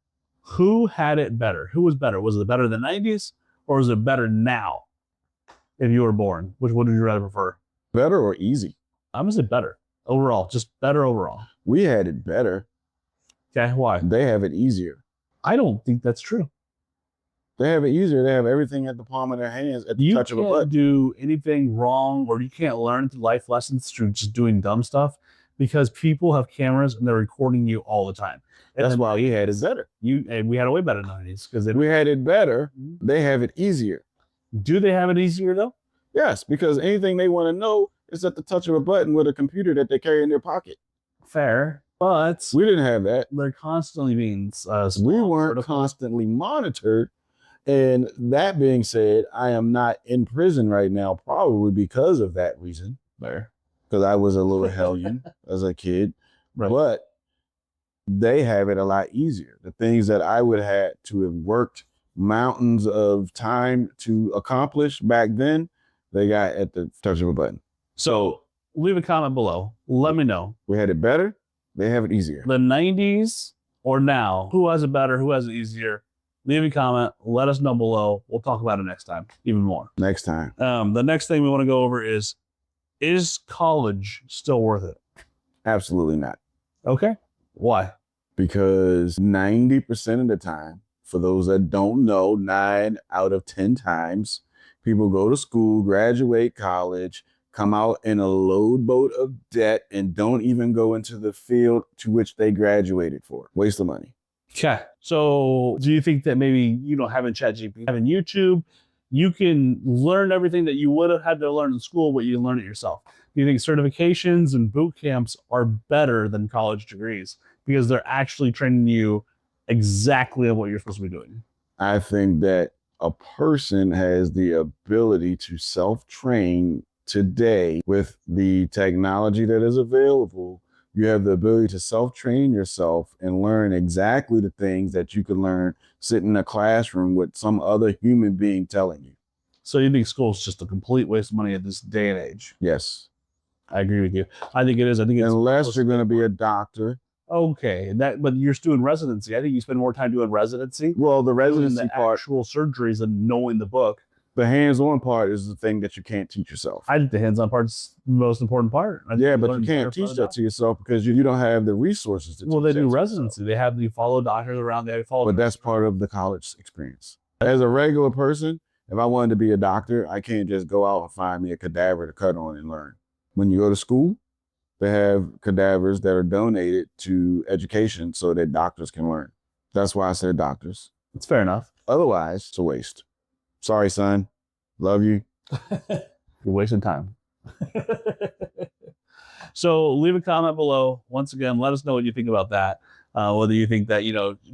Who had it better? Who was better? Was it better than the 90s or is it better now? If you were born, which one would you rather prefer? Better or easy? I'm going to say better. Overall, just better overall. We had it better. Okay, why? They have it easier. I don't think that's true. They have it easier. They have everything at the palm of their hands at the touch of a button. You can't do anything wrong, or you can't learn life lessons through just doing dumb stuff, because people have cameras and they're recording you all the time. And that's why we had it better. And we had it way better in the 90s because we had it better. They have it easier. Do they have it easier though? Yes, because anything they want to know is at the touch of a button with a computer that they carry in their pocket. Fair, but we didn't have that. They're constantly being we weren't constantly monitored. And that being said, I am not in prison right now, probably because of that reason. Fair. Because I was a little hellion as a kid. Right. But they have it a lot easier. The things that I would have to have worked mountains of time to accomplish back then, they got at the touch of a button. So leave a comment below. Let me know. We had it better. They have it easier. The 90s or now? Who has it better? Who has it easier? Leave a comment. Let us know below. We'll talk about it next time, even more. Next time. The next thing we want to go over is college still worth it? Absolutely not. Okay. Why? Because 90% of the time, for those that don't know, 9 out of 10 times, people go to school, graduate college, come out in a load boat of debt, and don't even go into the field to which they graduated for. Waste of money. Okay. So do you think that maybe, having ChatGPT, having YouTube, you can learn everything that you would have had to learn in school, but you learn it yourself? Do you think certifications and boot camps are better than college degrees because they're actually training you exactly on what you're supposed to be doing? I think that a person has the ability to self-train today with the technology that is available. You have the ability to self-train yourself and learn exactly the things that you could learn sitting in a classroom with some other human being telling you. So you think school's just a complete waste of money at this day and age? Yes. I agree with you. I think it is. I think it's unless you're going to be a doctor. Okay, but you're doing residency. I think you spend more time doing residency. Well, the residency part, actual surgeries, and knowing the book. The hands-on part is the thing that you can't teach yourself. I think the hands-on part's the most important part. Yeah, but you can't teach that to yourself because you don't have the resources to teach. Well, they do residency. They have follow doctors around. They follow. But that's part of the college experience. As a regular person, if I wanted to be a doctor, I can't just go out and find me a cadaver to cut on and learn. When you go to school, they have cadavers that are donated to education so that doctors can learn. That's why I said doctors. It's fair enough. Otherwise, it's a waste. Sorry, son. Love you. You're wasting time. So leave a comment below. Once again, let us know what you think about that. Whether you think that,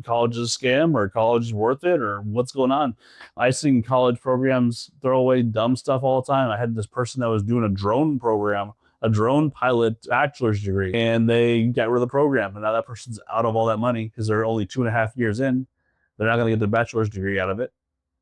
college is a scam or college is worth it or what's going on. I've seen college programs throw away dumb stuff all the time. I had this person that was doing a drone program, a drone pilot bachelor's degree, and they got rid of the program. And now that person's out of all that money because they're only 2.5 years in. They're not going to get their bachelor's degree out of it.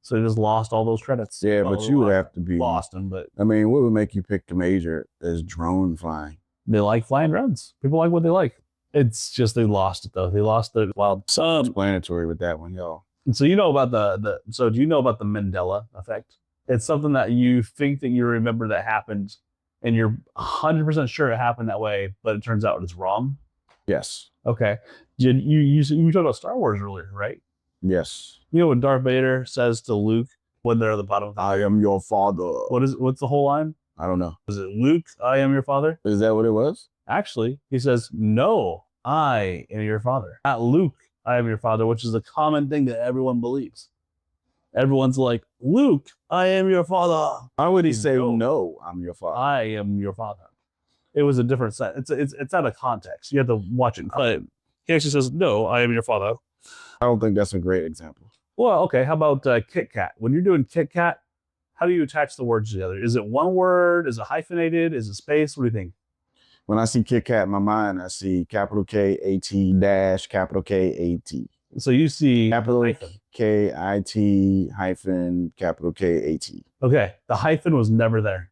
So they just lost all those credits. Yeah, but you would have to be lost them. But I mean, what would make you pick the major as drone flying? They like flying drones. People like what they like. It's just they lost it though. They lost the wild. Explanatory with that one, y'all. And so you know about so do you know about the Mandela Effect? It's something that you think that you remember that happened, and you're 100% sure it happened that way, but it turns out it's wrong. Yes. Okay. You talked about Star Wars earlier, right? Yes. You know what Darth Vader says to Luke when they're at the bottom of the I am your father. What's the whole line? I don't know. Is it Luke, I am your father? Is that what it was? Actually, he says, no, I am your father. Not Luke, I am your father, which is a common thing that everyone believes. Everyone's like, Luke, I am your father. Why would he say, no, I'm your father? I am your father. It was a different sense. It's out of context. You have to watch it. But he actually says, no, I am your father. I don't think that's a great example. Well, okay. How about Kit Kat? When you're doing Kit Kat, how do you attach the words together? Is it one word? Is it hyphenated? Is it space? What do you think? When I see Kit Kat in my mind, I see capital K-A-T dash capital K-A-T. So you see capital K-I-T hyphen capital K-A-T. Okay. The hyphen was never there.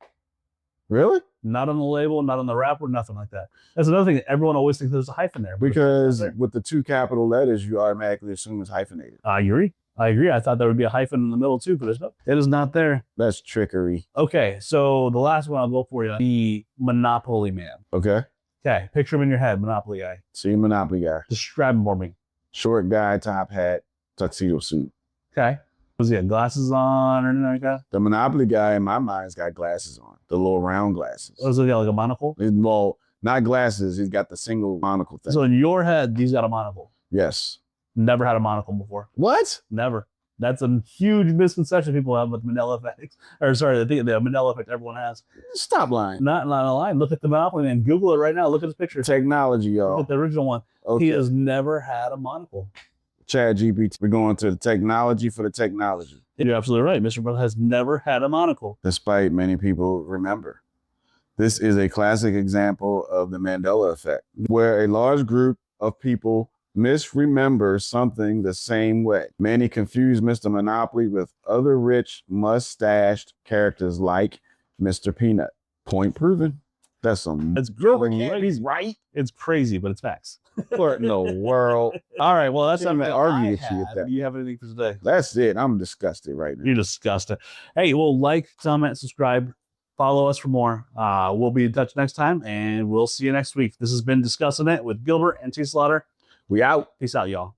Really? Not on the label, not on the wrapper, nothing like that. That's another thing that everyone always thinks there's a hyphen there. Because with the 2 capital letters, you automatically assume it's hyphenated. I agree. I thought there would be a hyphen in the middle too, but it is not there. That's trickery. Okay, so the last one I'll go for you, the Monopoly Man. Okay. Okay, picture him in your head, Monopoly guy. See, Monopoly guy. Describe him for me. Short guy, top hat, tuxedo suit. Okay. Does he have glasses on or anything like that? The Monopoly guy, in my mind, has got glasses on. The little round glasses. Or does he got like a monocle? Well, not glasses. He's got the single monocle thing. So in your head, he's got a monocle. Yes. Never had a monocle before. What? Never. That's a huge misconception people have with Mandela Effects. Or sorry, the Mandela Effect everyone has. Stop lying. Not a lie. Look at the Monopoly man. Google it right now. Look at his picture. Technology, y'all. Look at the original one. Okay. He has never had a monocle. Chat GPT. We're going to the technology for the technology. You're absolutely right. Mr. Brother has never had a monocle. Despite many people remember. This is a classic example of the Mandela Effect, where a large group of people misremember something the same way. Many confuse Mr. Monopoly with other rich, mustached characters like Mr. Peanut. Point proven. That's some. It's Gilbert. He's right. It's crazy, but it's facts. What in the world? All right. Well, that's I'm something gonna argue with you with that. Do you have anything for today? That's it. I'm disgusted right now. You're disgusting. Hey, well, like, comment, subscribe, follow us for more. We'll be in touch next time, and we'll see you next week. This has been DissCussin It with Gilbert and TSlaughter. We out. Peace out, y'all.